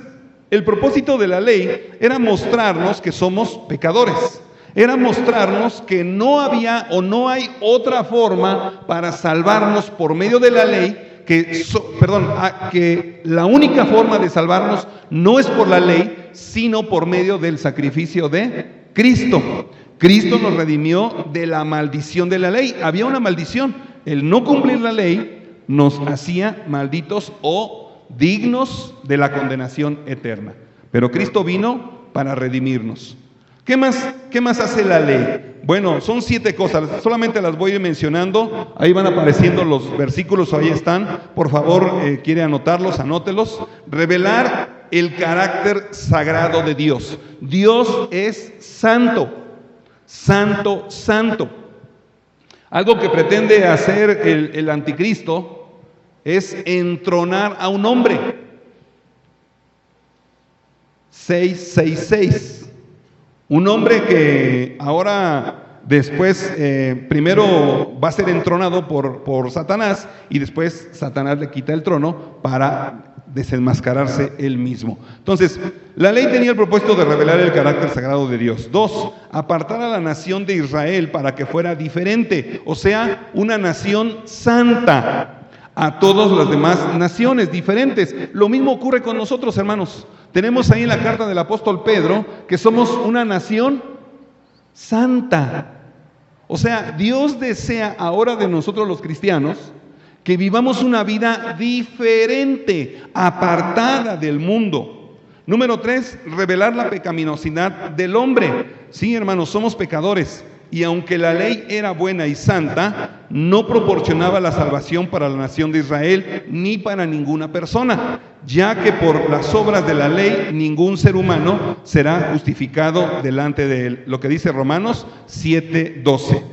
el propósito de la ley era mostrarnos que somos pecadores. Era mostrarnos que no había o no hay otra forma para salvarnos por medio de la ley, que la única forma de salvarnos no es por la ley, sino por medio del sacrificio de Cristo. Cristo nos redimió de la maldición de la ley. Había una maldición. El no cumplir la ley nos hacía malditos o dignos de la condenación eterna. Pero Cristo vino para redimirnos. ¿Qué más hace la ley? Bueno, son 7 cosas, solamente las voy a ir mencionando, ahí van apareciendo los versículos, ahí están, por favor, quiere anotarlos, anótelos. Revelar el carácter sagrado de Dios. Dios es santo, santo, santo. Algo que pretende hacer el anticristo es entronar a un hombre. 666. Un hombre que ahora Después, primero va a ser entronado por Satanás y después Satanás le quita el trono para desenmascararse él mismo. Entonces, la ley tenía el propósito de revelar el carácter sagrado de Dios. 2, apartar a la nación de Israel para que fuera diferente, o sea, una nación santa a todas las demás naciones diferentes. Lo mismo ocurre con nosotros, hermanos. Tenemos ahí en la carta del apóstol Pedro que somos una nación santa. O sea, Dios desea ahora de nosotros los cristianos que vivamos una vida diferente, apartada del mundo. Número 3, revelar la pecaminosidad del hombre. Sí, hermanos, somos pecadores. Y aunque la ley era buena y santa, no proporcionaba la salvación para la nación de Israel ni para ninguna persona, ya que por las obras de la ley ningún ser humano será justificado delante de él. Lo que dice Romanos 7:12.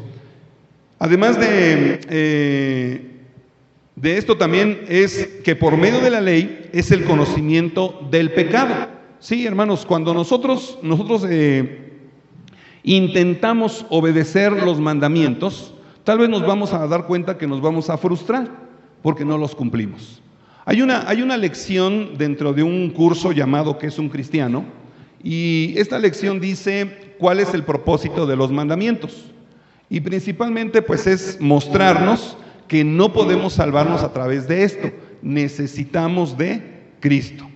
Además de esto también es que por medio de la ley es el conocimiento del pecado. Sí, hermanos, cuando nosotros intentamos obedecer los mandamientos, tal vez nos vamos a dar cuenta que nos vamos a frustrar porque no los cumplimos. Hay una lección dentro de un curso llamado ¿Qué es un cristiano? Y esta lección dice cuál es el propósito de los mandamientos. Y principalmente pues es mostrarnos que no podemos salvarnos a través de esto. Necesitamos de Cristo.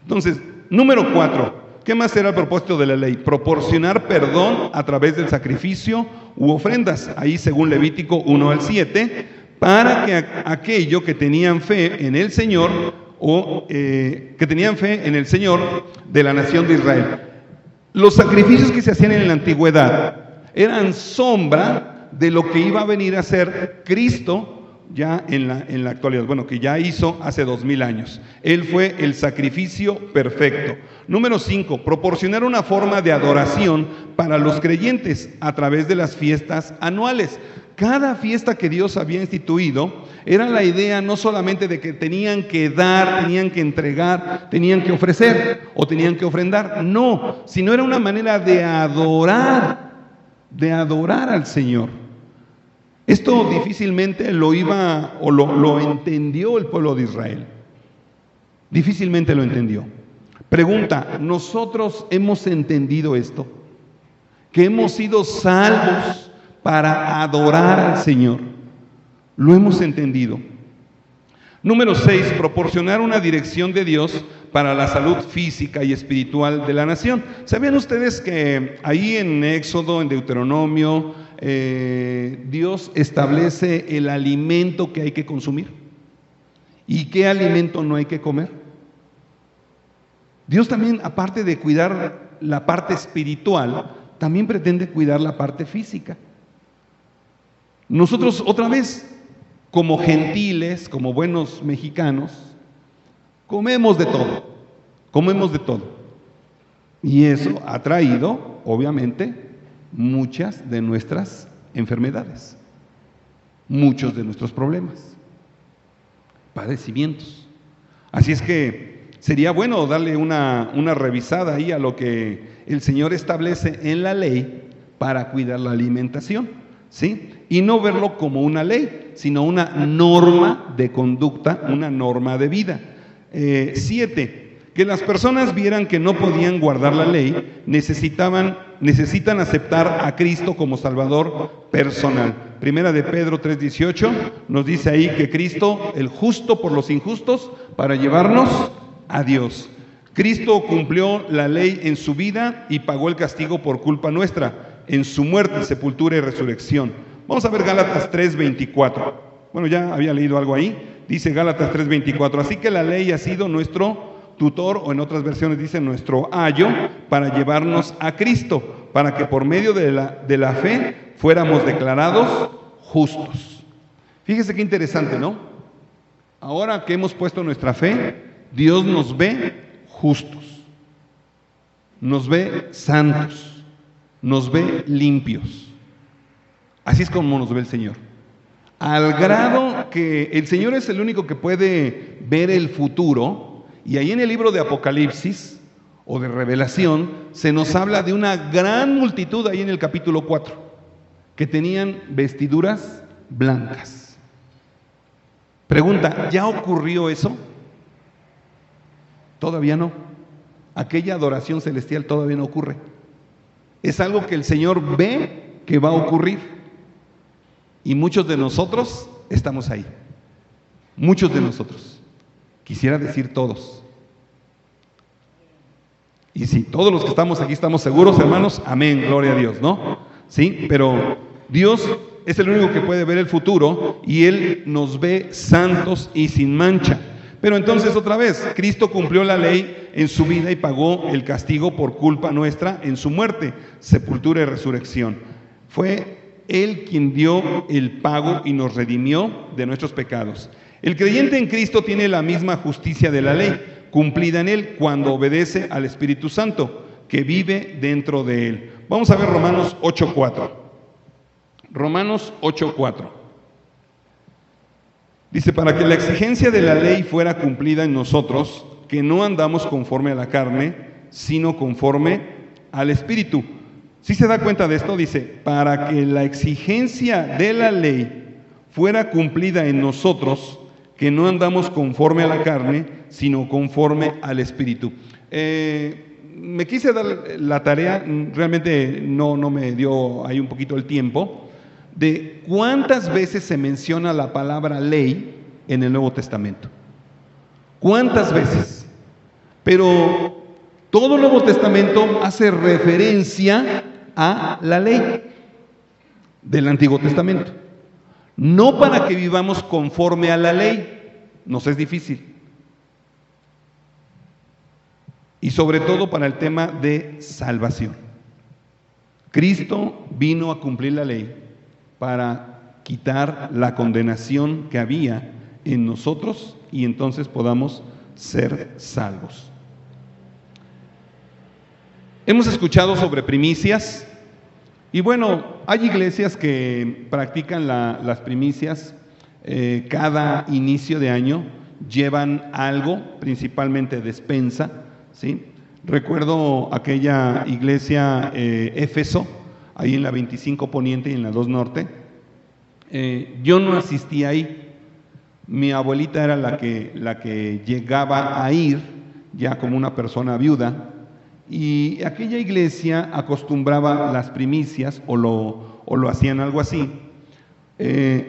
Entonces, número 4. ¿Qué más era el propósito de la ley? Proporcionar perdón a través del sacrificio u ofrendas. Ahí según Levítico 1-7, para que aquello que tenían fe en el Señor que tenían fe en el Señor de la nación de Israel. Los sacrificios que se hacían en la antigüedad eran sombra de lo que iba a venir a ser Cristo ya en la actualidad, bueno, que ya hizo hace 2000 años. Él fue el sacrificio perfecto. Número 5, proporcionar una forma de adoración para los creyentes a través de las fiestas anuales. Cada fiesta que Dios había instituido era la idea no solamente de que tenían que dar, tenían que entregar, tenían que ofrecer o tenían que ofrendar, no, sino era una manera de adorar al Señor. Esto difícilmente lo entendió el pueblo de Israel. Difícilmente lo entendió. Pregunta, ¿nosotros hemos entendido esto? Que hemos sido salvos para adorar al Señor. Lo hemos entendido. Número 6, proporcionar una dirección de Dios para la salud física y espiritual de la nación. ¿Sabían ustedes que ahí en Éxodo, en Deuteronomio, Dios establece el alimento que hay que consumir y qué alimento no hay que comer? Dios también, aparte de cuidar la parte espiritual, también pretende cuidar la parte física. Nosotros, otra vez, como gentiles, como buenos mexicanos, comemos de todo. Y eso ha traído, obviamente, muchas de nuestras enfermedades, muchos de nuestros problemas, padecimientos. Así es que sería bueno darle una revisada ahí a lo que el Señor establece en la ley para cuidar la alimentación, ¿sí? Y no verlo como una ley, sino una norma de conducta, una norma de vida. 7. Que las personas vieran que no podían guardar la ley, necesitan aceptar a Cristo como Salvador personal. Primera de Pedro 3:18 nos dice ahí que Cristo, el justo por los injustos, para llevarnos a Dios. Cristo cumplió la ley en su vida y pagó el castigo por culpa nuestra, en su muerte, sepultura y resurrección. Vamos a ver Gálatas 3:24. Bueno, ya había leído algo ahí. Dice Gálatas 3:24. Así que la ley ha sido nuestro tutor, o en otras versiones dice nuestro ayo, para llevarnos a Cristo, para que por medio de la fe fuéramos declarados justos. Fíjese qué interesante, ¿no? Ahora que hemos puesto nuestra fe, Dios nos ve justos, nos ve santos, nos ve limpios. Así es como nos ve el Señor. Al grado que el Señor es el único que puede ver el futuro. Y ahí en el libro de Apocalipsis o de Revelación se nos habla de una gran multitud ahí en el capítulo 4. que tenían vestiduras blancas. Pregunta, ¿ya ocurrió eso? Todavía no. Aquella adoración celestial todavía no ocurre. Es algo que el Señor ve que va a ocurrir. Y muchos de nosotros estamos ahí. Muchos de nosotros. Quisiera decir todos. Y si todos los que estamos aquí estamos seguros, hermanos, amén, gloria a Dios, ¿no? Sí, pero Dios es el único que puede ver el futuro y Él nos ve santos y sin mancha. Pero entonces otra vez, Cristo cumplió la ley en su vida y pagó el castigo por culpa nuestra en su muerte, sepultura y resurrección. Fue Él quien dio el pago y nos redimió de nuestros pecados. El creyente en Cristo tiene la misma justicia de la ley, cumplida en Él cuando obedece al Espíritu Santo, que vive dentro de Él. Vamos a ver Romanos 8:4. Romanos 8:4. Dice, para que la exigencia de la ley fuera cumplida en nosotros, que no andamos conforme a la carne, sino conforme al Espíritu. ¿Sí se da cuenta de esto? Dice, para que la exigencia de la ley fuera cumplida en nosotros, que no andamos conforme a la carne, sino conforme al Espíritu. Me quise dar la tarea, realmente no me dio ahí un poquito el tiempo, de cuántas veces se menciona la palabra ley en el Nuevo Testamento. ¿Cuántas veces? Pero todo el Nuevo Testamento hace referencia a la ley del Antiguo Testamento. No para que vivamos conforme a la ley, nos es difícil. Y sobre todo para el tema de salvación. Cristo vino a cumplir la ley para quitar la condenación que había en nosotros y entonces podamos ser salvos. Hemos escuchado sobre primicias y bueno, hay iglesias que practican las primicias cada inicio de año, llevan algo, principalmente despensa, ¿sí? Recuerdo aquella iglesia Éfeso, ahí en la 25 Poniente y en la 2 Norte. Yo no asistí ahí, mi abuelita era la que llegaba a ir, ya como una persona viuda, y aquella iglesia acostumbraba las primicias, o lo hacían algo así.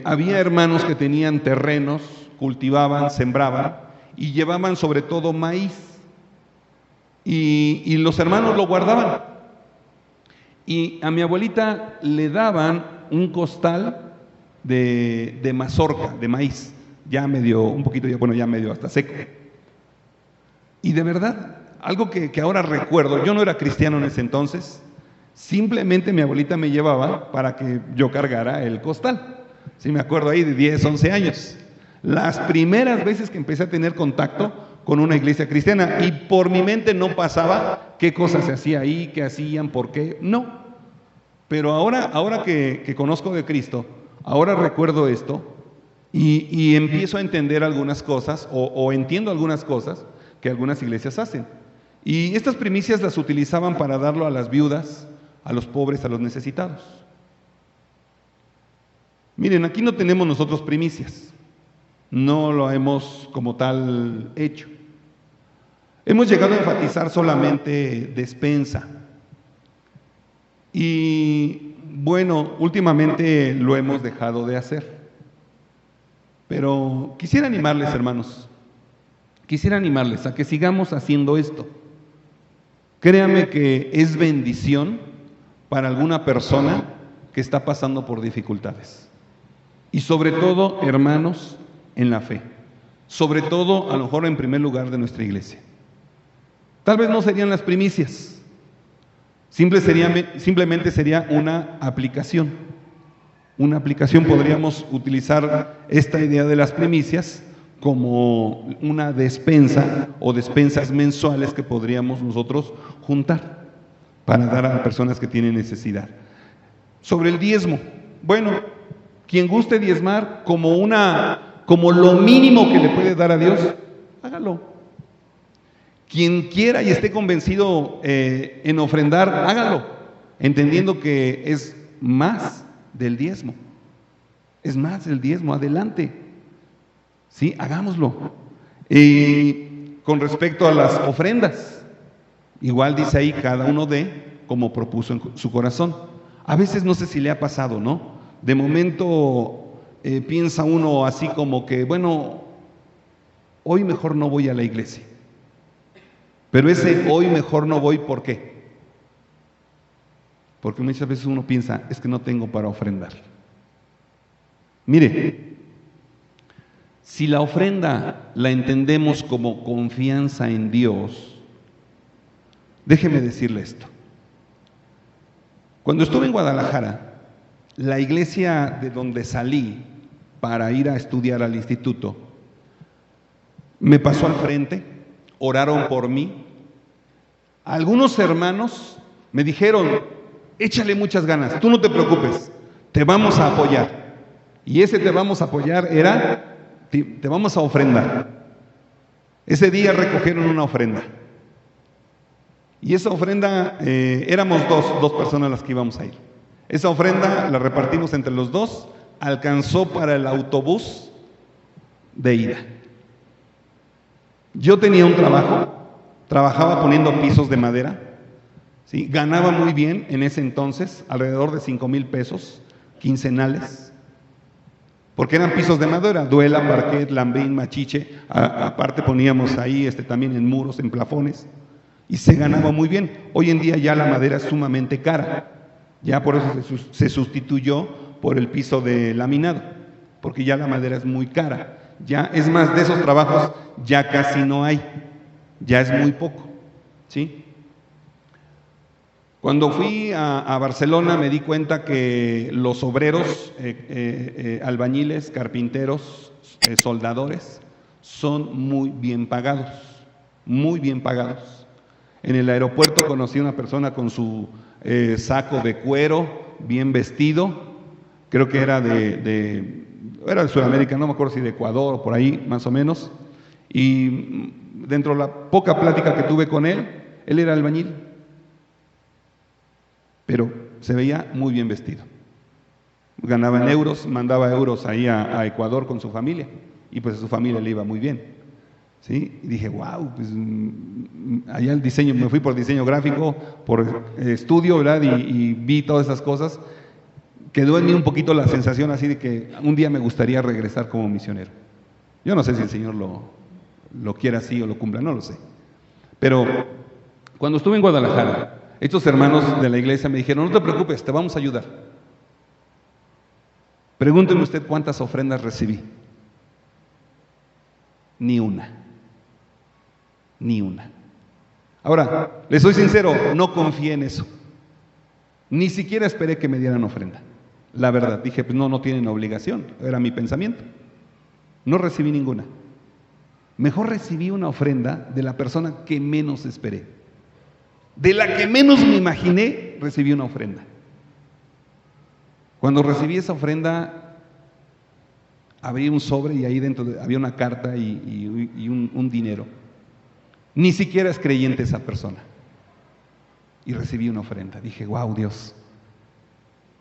Había hermanos que tenían terrenos, cultivaban, sembraban, y llevaban sobre todo maíz, y los hermanos lo guardaban. Y a mi abuelita le daban un costal de mazorca, de maíz, ya medio, un poquito, ya medio hasta seco. Y de verdad, algo que ahora recuerdo, yo no era cristiano en ese entonces, simplemente mi abuelita me llevaba para que yo cargara el costal. Sí, me acuerdo ahí de 10, 11 años. Las primeras veces que empecé a tener contacto con una iglesia cristiana y por mi mente no pasaba qué cosas se hacía ahí, qué hacían, por qué, no. Pero ahora que conozco de Cristo, ahora recuerdo esto y empiezo a entender algunas cosas o entiendo algunas cosas que algunas iglesias hacen. Y estas primicias las utilizaban para darlo a las viudas, a los pobres, a los necesitados. Miren, aquí no tenemos nosotros primicias, no lo hemos como tal hecho. Hemos llegado a enfatizar solamente despensa. Y bueno, últimamente lo hemos dejado de hacer. Pero quisiera animarles, hermanos, a que sigamos haciendo esto. Créanme que es bendición para alguna persona que está pasando por dificultades. Y sobre todo, hermanos, en la fe. Sobre todo, a lo mejor en primer lugar de nuestra iglesia. Tal vez no serían las primicias. Simplemente sería una aplicación. Una aplicación, podríamos utilizar esta idea de las primicias como una despensa o despensas mensuales que podríamos nosotros juntar para dar a personas que tienen necesidad. Sobre el diezmo, bueno, quien guste diezmar como lo mínimo que le puede dar a Dios, hágalo. Quien quiera y esté convencido en ofrendar, hágalo, entendiendo que es más del diezmo. Es más del diezmo, adelante. Sí, hagámoslo. Y con respecto a las ofrendas, igual dice ahí, cada uno dé como propuso en su corazón. A veces no sé si le ha pasado, ¿no? De momento piensa uno así como que, bueno, hoy mejor no voy a la iglesia. Pero ese hoy mejor no voy, ¿por qué? Porque muchas veces uno piensa, es que no tengo para ofrendar. Mire, si la ofrenda la entendemos como confianza en Dios, déjeme decirle esto. Cuando estuve en Guadalajara, la iglesia de donde salí para ir a estudiar al instituto, me pasó al frente, oraron por mí. Algunos hermanos me dijeron, échale muchas ganas, tú no te preocupes, te vamos a apoyar. Y ese te vamos a apoyar era, te vamos a ofrendar. Ese día recogieron una ofrenda. Y esa ofrenda, éramos dos personas las que íbamos a ir. Esa ofrenda la repartimos entre los dos, alcanzó para el autobús de ida. Yo tenía un trabajo, trabajaba poniendo pisos de madera, ¿sí? Ganaba muy bien en ese entonces, alrededor de 5,000 pesos quincenales. Porque eran pisos de madera, duela, parquet, lambín, machiche, aparte poníamos ahí también en muros, en plafones, y se ganaba muy bien. Hoy en día ya la madera es sumamente cara, ya por eso se sustituyó por el piso de laminado, porque ya la madera es muy cara. Ya, es más, de esos trabajos ya casi no hay, ya es muy poco, ¿sí? Cuando fui a Barcelona me di cuenta que los obreros, albañiles, carpinteros, soldadores, son muy bien pagados, muy bien pagados. En el aeropuerto conocí a una persona con su saco de cuero, bien vestido, creo que era era de Sudamérica, no me acuerdo si de Ecuador o por ahí, más o menos, y dentro de la poca plática que tuve con él era albañil, pero se veía muy bien vestido. Ganaba en euros, mandaba euros ahí a Ecuador con su familia, y pues a su familia le iba muy bien, ¿sí? Y dije, wow, pues allá el diseño, me fui por diseño gráfico, por estudio, ¿verdad? Y vi todas esas cosas. Quedó en mí un poquito la sensación así de que un día me gustaría regresar como misionero. Yo no sé si el Señor lo quiere así o lo cumpla, no lo sé. Pero cuando estuve en Guadalajara, estos hermanos de la iglesia me dijeron, no te preocupes, te vamos a ayudar. Pregúnteme usted cuántas ofrendas recibí. Ni una. Ni una. Ahora, les soy sincero, no confié en eso. Ni siquiera esperé que me dieran ofrenda. La verdad, dije, pues no tienen obligación, era mi pensamiento. No recibí ninguna. Mejor recibí una ofrenda de la persona que menos esperé. De la que menos me imaginé, recibí una ofrenda. Cuando recibí esa ofrenda, abrí un sobre y ahí dentro había una carta y un dinero. Ni siquiera es creyente esa persona. Y recibí una ofrenda. Dije, wow, Dios,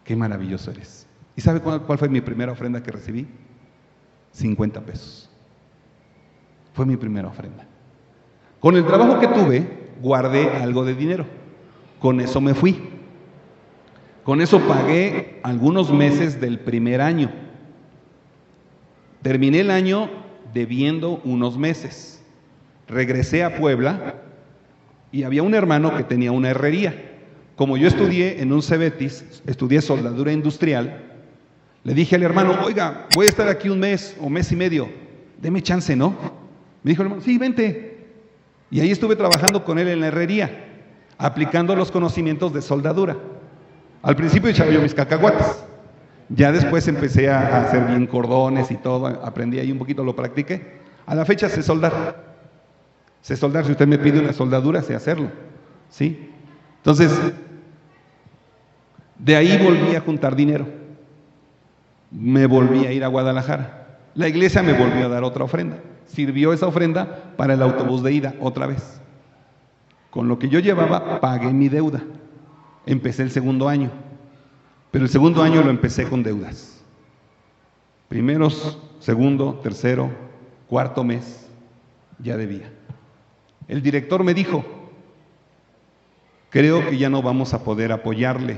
qué maravilloso eres. ¿Y sabe cuál fue mi primera ofrenda que recibí? 50 pesos. Fue mi primera ofrenda. Con el trabajo que tuve, guardé algo de dinero. Con eso me fui. Con eso pagué algunos meses del primer año. Terminé el año debiendo unos meses. Regresé a Puebla y había un hermano que tenía una herrería. Como yo estudié en un Cebetis, estudié soldadura industrial, le dije al hermano, oiga, voy a estar aquí un mes o mes y medio, deme chance, ¿no? Me dijo el hermano, sí, vente. Y ahí estuve trabajando con él en la herrería, aplicando los conocimientos de soldadura. Al principio echaba yo mis cacahuates, ya después empecé a hacer bien cordones y todo, aprendí ahí un poquito, lo practiqué. A la fecha sé soldar. Sé soldar, si usted me pide una soldadura, sé hacerlo, ¿sí? Entonces, de ahí volví a juntar dinero. Me volví a ir a Guadalajara. La iglesia me volvió a dar otra ofrenda. Sirvió esa ofrenda para el autobús de ida otra vez. Con lo que yo llevaba, pagué mi deuda. Empecé el segundo año. Pero el segundo año lo empecé con deudas. Primeros, segundo, tercero, cuarto mes, ya debía. El director me dijo, creo que ya no vamos a poder apoyarle.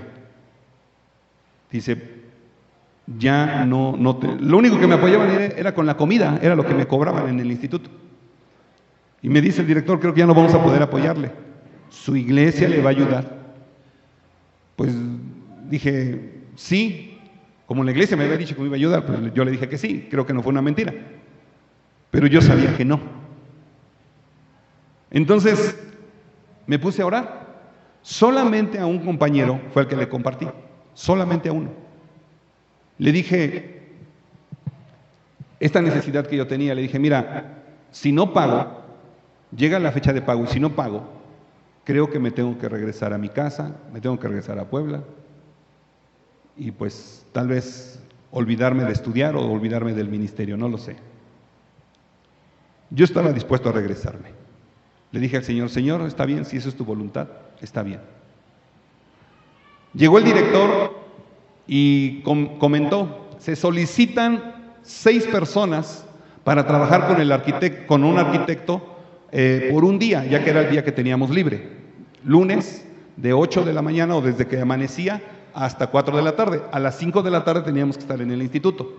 Dice, ya lo único que me apoyaban era con la comida, era lo que me cobraban en el instituto. Y me dice el director, creo que ya no vamos a poder apoyarle. Su iglesia le va a ayudar. Pues dije, sí, como la iglesia me había dicho que me iba a ayudar, pues yo le dije que sí, creo que no fue una mentira. Pero yo sabía que no. Entonces me puse a orar. Solamente a un compañero fue el que le compartí, solamente a uno. Le dije, esta necesidad que yo tenía, le dije, mira, si no pago, llega la fecha de pago y si no pago, creo que me tengo que regresar a mi casa, me tengo que regresar a Puebla y pues tal vez olvidarme de estudiar o olvidarme del ministerio, no lo sé. Yo estaba dispuesto a regresarme. Le dije al Señor, Señor, está bien, si eso es tu voluntad, está bien. Llegó el director y comentó, se solicitan 6 personas para trabajar con un arquitecto por un día, ya que era el día que teníamos libre. Lunes, de 8 de la mañana o desde que amanecía hasta 4 de la tarde. A las 5 de la tarde teníamos que estar en el instituto.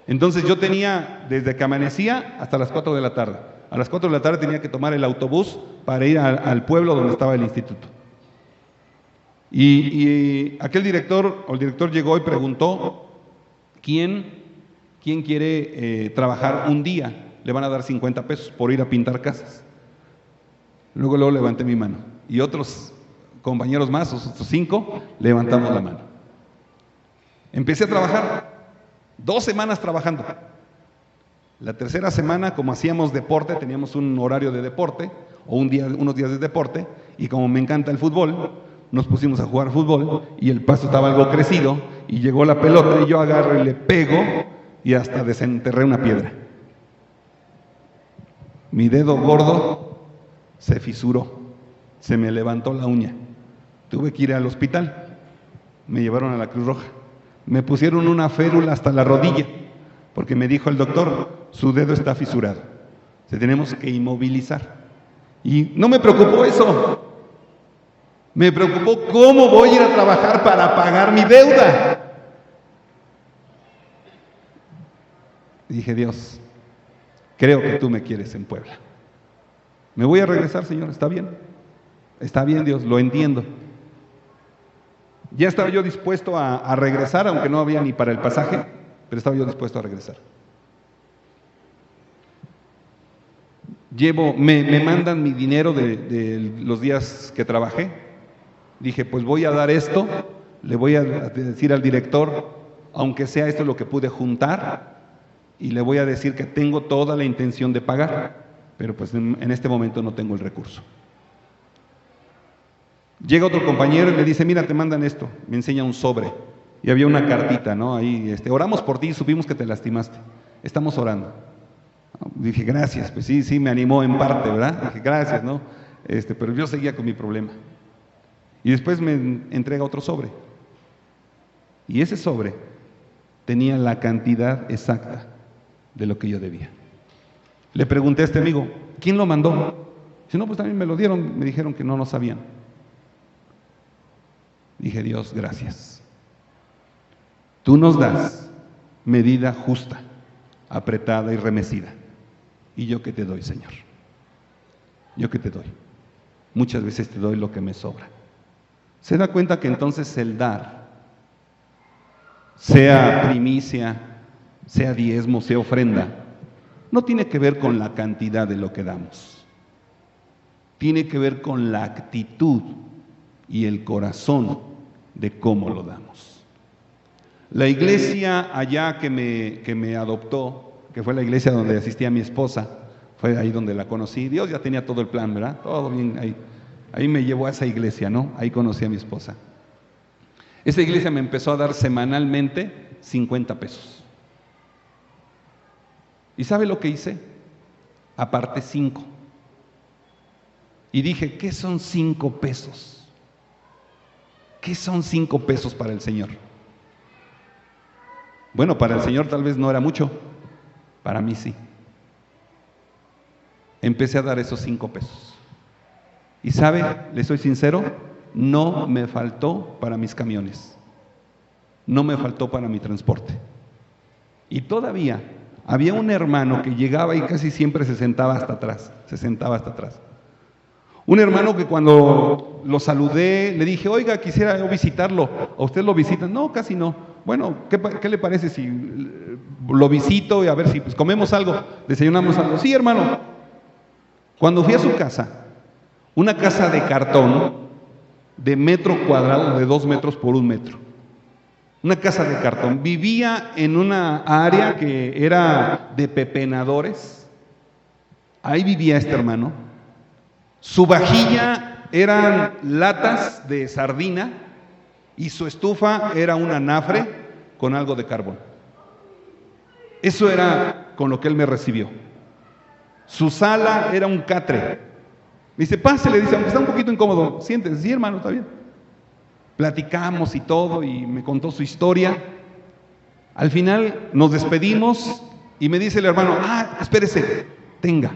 Entonces yo tenía desde que amanecía hasta las 4 de la tarde. A las 4 de la tarde tenía que tomar el autobús para ir al pueblo donde estaba el instituto. Y aquel director, o el director llegó y preguntó, ¿quién quiere trabajar un día? Le van a dar 50 pesos por ir a pintar casas. Luego levanté mi mano. Y otros compañeros más, otros 5, levantamos la mano. Empecé a trabajar, 2 semanas trabajando. La tercera semana, como hacíamos deporte, teníamos un horario de deporte, o unos días de deporte, y como me encanta el fútbol, nos pusimos a jugar fútbol, y el pasto estaba algo crecido, y llegó la pelota, y yo agarro y le pego, y hasta desenterré una piedra. Mi dedo gordo se fisuró, se me levantó la uña. Tuve que ir al hospital, me llevaron a la Cruz Roja, me pusieron una férula hasta la rodilla, porque me dijo el doctor, su dedo está fisurado, se tenemos que inmovilizar. Y no me preocupó eso, me preocupó cómo voy a ir a trabajar para pagar mi deuda. Dije, Dios, creo que tú me quieres en Puebla. Me voy a regresar, Señor, está bien Dios, lo entiendo. Ya estaba yo dispuesto a regresar, aunque no había ni para el pasaje, pero estaba yo dispuesto a regresar. Me mandan mi dinero de los días que trabajé. Dije, pues voy a dar esto, le voy a decir al director, aunque sea esto lo que pude juntar, y le voy a decir que tengo toda la intención de pagar, pero pues en este momento no tengo el recurso. Llega otro compañero y me dice, mira, te mandan esto, me enseña un sobre, y había una cartita, ¿no? Ahí, oramos por ti y supimos que te lastimaste, estamos orando. Dije, gracias, pues sí, me animó en parte, ¿verdad? Dije, gracias, ¿no? Pero yo seguía con mi problema. Y después me entrega otro sobre. Y ese sobre tenía la cantidad exacta de lo que yo debía. Le pregunté a este amigo, ¿quién lo mandó? Dice, no, pues también me lo dieron, me dijeron que no lo sabían. Dije, Dios, gracias. Tú nos das medida justa, apretada y remecida. ¿Y yo qué te doy, Señor? ¿Yo qué te doy? Muchas veces te doy lo que me sobra. ¿Se da cuenta que entonces el dar, sea primicia, sea diezmo, sea ofrenda, no tiene que ver con la cantidad de lo que damos? Tiene que ver con la actitud y el corazón de cómo lo damos. La iglesia allá que me adoptó, que fue la iglesia donde asistía mi esposa, fue ahí donde la conocí. Dios ya tenía todo el plan, ¿verdad? Todo bien ahí. Ahí me llevó a esa iglesia, ¿no? Ahí conocí a mi esposa. Esa iglesia me empezó a dar semanalmente 50 pesos. ¿Y sabe lo que hice? Aparte 5. Y dije, ¿qué son 5 pesos? ¿Qué son 5 pesos para el Señor? Bueno, para el Señor tal vez no era mucho, para mí sí. Empecé a dar esos 5 pesos. Y sabe, le soy sincero, no me faltó para mis camiones, no me faltó para mi transporte. Y todavía había un hermano que llegaba y casi siempre se sentaba hasta atrás, Un hermano que cuando lo saludé, le dije, oiga, quisiera yo visitarlo. ¿A usted lo visita? No, casi no. Bueno, ¿qué le parece si lo visito y a ver si pues, comemos algo, desayunamos algo? Sí, hermano. Cuando fui a su casa, una casa de cartón de metro cuadrado de 2 metros por 1 metro. Una casa de cartón. Vivía en una área que era de pepenadores. Ahí vivía este hermano. Su vajilla eran latas de sardina y su estufa era un anafre con algo de carbón. Eso era con lo que él me recibió. Su sala era un catre. Me dice, pase, le dice, aunque está un poquito incómodo, siéntese. Sí, hermano, está bien. Platicamos y todo, y me contó su historia. Al final nos despedimos y me dice el hermano, espérese, tenga.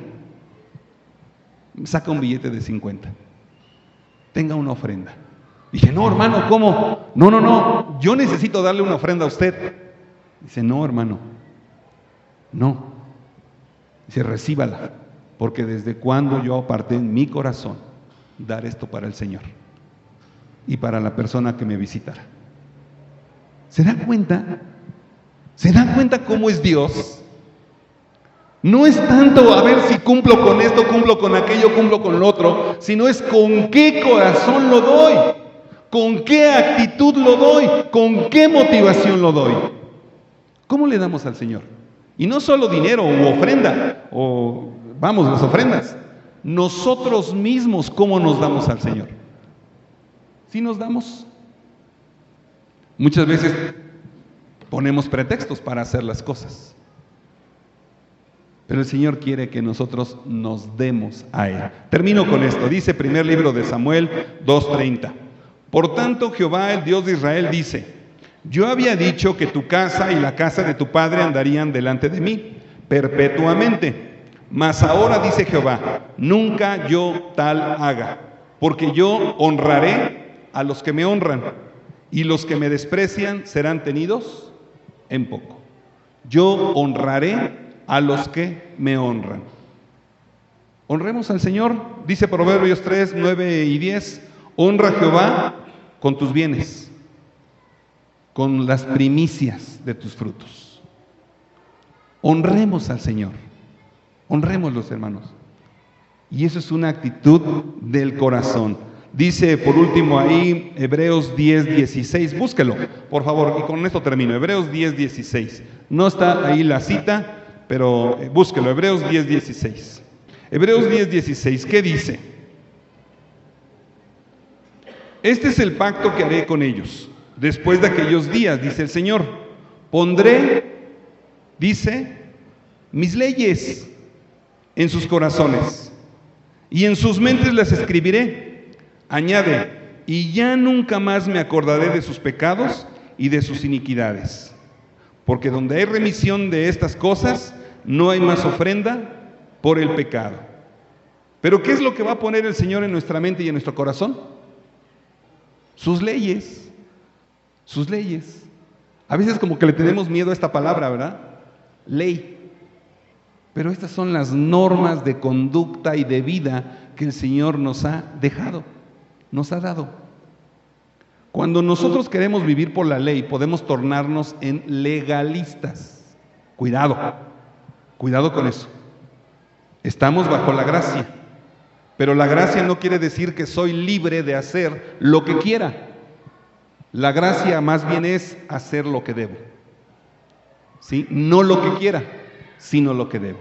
Saca un billete de 50. Tenga una ofrenda. Dije, no, hermano, ¿cómo? No, yo necesito darle una ofrenda a usted. Dice, no, hermano, no. Dice, recíbala, porque desde cuando yo aparté en mi corazón dar esto para el Señor y para la persona que me visitara. ¿Se da cuenta? ¿Se da cuenta cómo es Dios? No es tanto a ver si cumplo con esto, cumplo con aquello, cumplo con lo otro, sino es con qué corazón lo doy, con qué actitud lo doy, con qué motivación lo doy. ¿Cómo le damos al Señor? Y no solo dinero u ofrenda, las ofrendas. Nosotros mismos, ¿cómo nos damos al Señor? ¿Sí nos damos? Muchas veces ponemos pretextos para hacer las cosas. Pero el Señor quiere que nosotros nos demos a Él. Termino con esto. Dice primer libro de Samuel 2:30. Por tanto, Jehová, el Dios de Israel, dice: Yo había dicho que tu casa y la casa de tu padre andarían delante de mí perpetuamente. Mas ahora dice Jehová: nunca yo tal haga, porque yo honraré a los que me honran, y los que me desprecian serán tenidos en poco. Yo honraré a los que me honran. Honremos al Señor. Dice Proverbios 3, 9 y 10: honra a Jehová con tus bienes, con las primicias de tus frutos. Honremos al Señor. Honrémoslos, hermanos. Y eso es una actitud del corazón. Dice por último ahí Hebreos 10:16. Búsquelo, por favor, y con esto termino. Hebreos 10:16. No está ahí la cita, pero búsquelo. Hebreos 10:16. Hebreos 10:16, ¿qué dice? Este es el pacto que haré con ellos después de aquellos días, dice el Señor. Pondré, dice, mis leyes en sus corazones y en sus mentes las escribiré. Añade, y ya nunca más me acordaré de sus pecados y de sus iniquidades. Porque donde hay remisión de estas cosas, no hay más ofrenda por el pecado. Pero ¿qué es lo que va a poner el Señor en nuestra mente y en nuestro corazón? Sus leyes. Sus leyes. A veces como que le tenemos miedo a esta palabra, ¿verdad? Ley. Pero estas son las normas de conducta y de vida que el Señor nos ha dejado, nos ha dado. Cuando nosotros queremos vivir por la ley, podemos tornarnos en legalistas. Cuidado con eso. Estamos bajo la gracia, pero la gracia no quiere decir que soy libre de hacer lo que quiera. La gracia más bien es hacer lo que debo, ¿sí? No lo que quiera, sino lo que debo,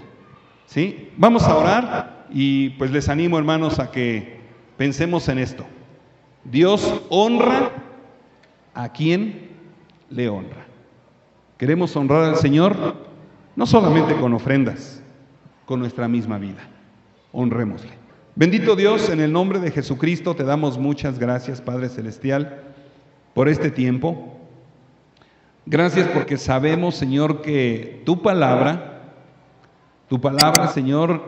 ¿sí? Vamos a orar y pues les animo, hermanos, a que pensemos en esto. Dios honra a quien le honra. Queremos honrar al Señor no solamente con ofrendas, con nuestra misma vida. Honrémosle. Bendito Dios, en el nombre de Jesucristo te damos muchas gracias, Padre Celestial, por este tiempo, Gracias porque sabemos, Señor, que tu palabra, Señor,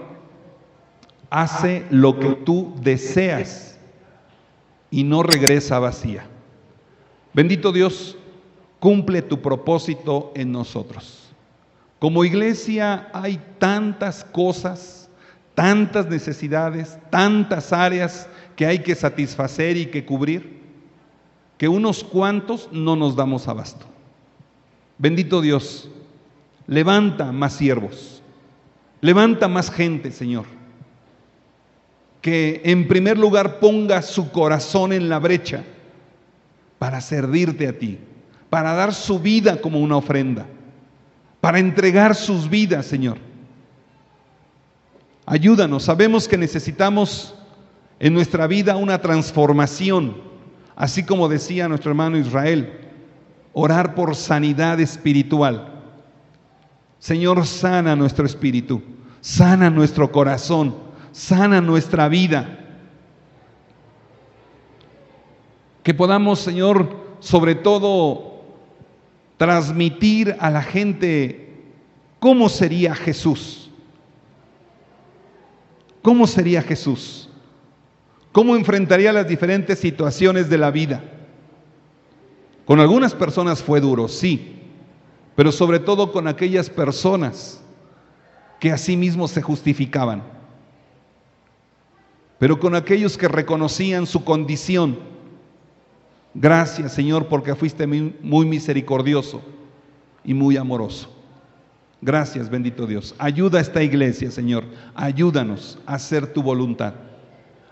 hace lo que tú deseas y no regresa vacía. Bendito Dios, cumple tu propósito en nosotros. Como iglesia hay tantas cosas, tantas necesidades, tantas áreas que hay que satisfacer y que cubrir, que unos cuantos no nos damos abasto. Bendito Dios, levanta más siervos, levanta más gente, Señor, que en primer lugar ponga su corazón en la brecha para servirte a ti, para dar su vida como una ofrenda, para entregar sus vidas, Señor. Ayúdanos, sabemos que necesitamos en nuestra vida una transformación, así como decía nuestro hermano Israel, orar por sanidad espiritual. Señor, sana nuestro espíritu, sana nuestro corazón, sana nuestra vida. Que podamos, Señor, sobre todo, transmitir a la gente cómo sería Jesús. ¿Cómo sería Jesús? ¿Cómo enfrentaría las diferentes situaciones de la vida? Con algunas personas fue duro, sí, pero sobre todo con aquellas personas que a sí mismos se justificaban. Pero con aquellos que reconocían su condición. Gracias, Señor, porque fuiste muy misericordioso y muy amoroso. Gracias, bendito Dios. Ayuda a esta iglesia, Señor. Ayúdanos a hacer tu voluntad.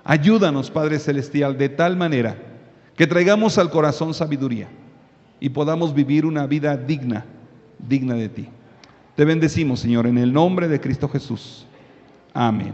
Ayúdanos, Padre Celestial, de tal manera que traigamos al corazón sabiduría y podamos vivir una vida digna de ti. Te bendecimos, Señor, en el nombre de Cristo Jesús. Amén.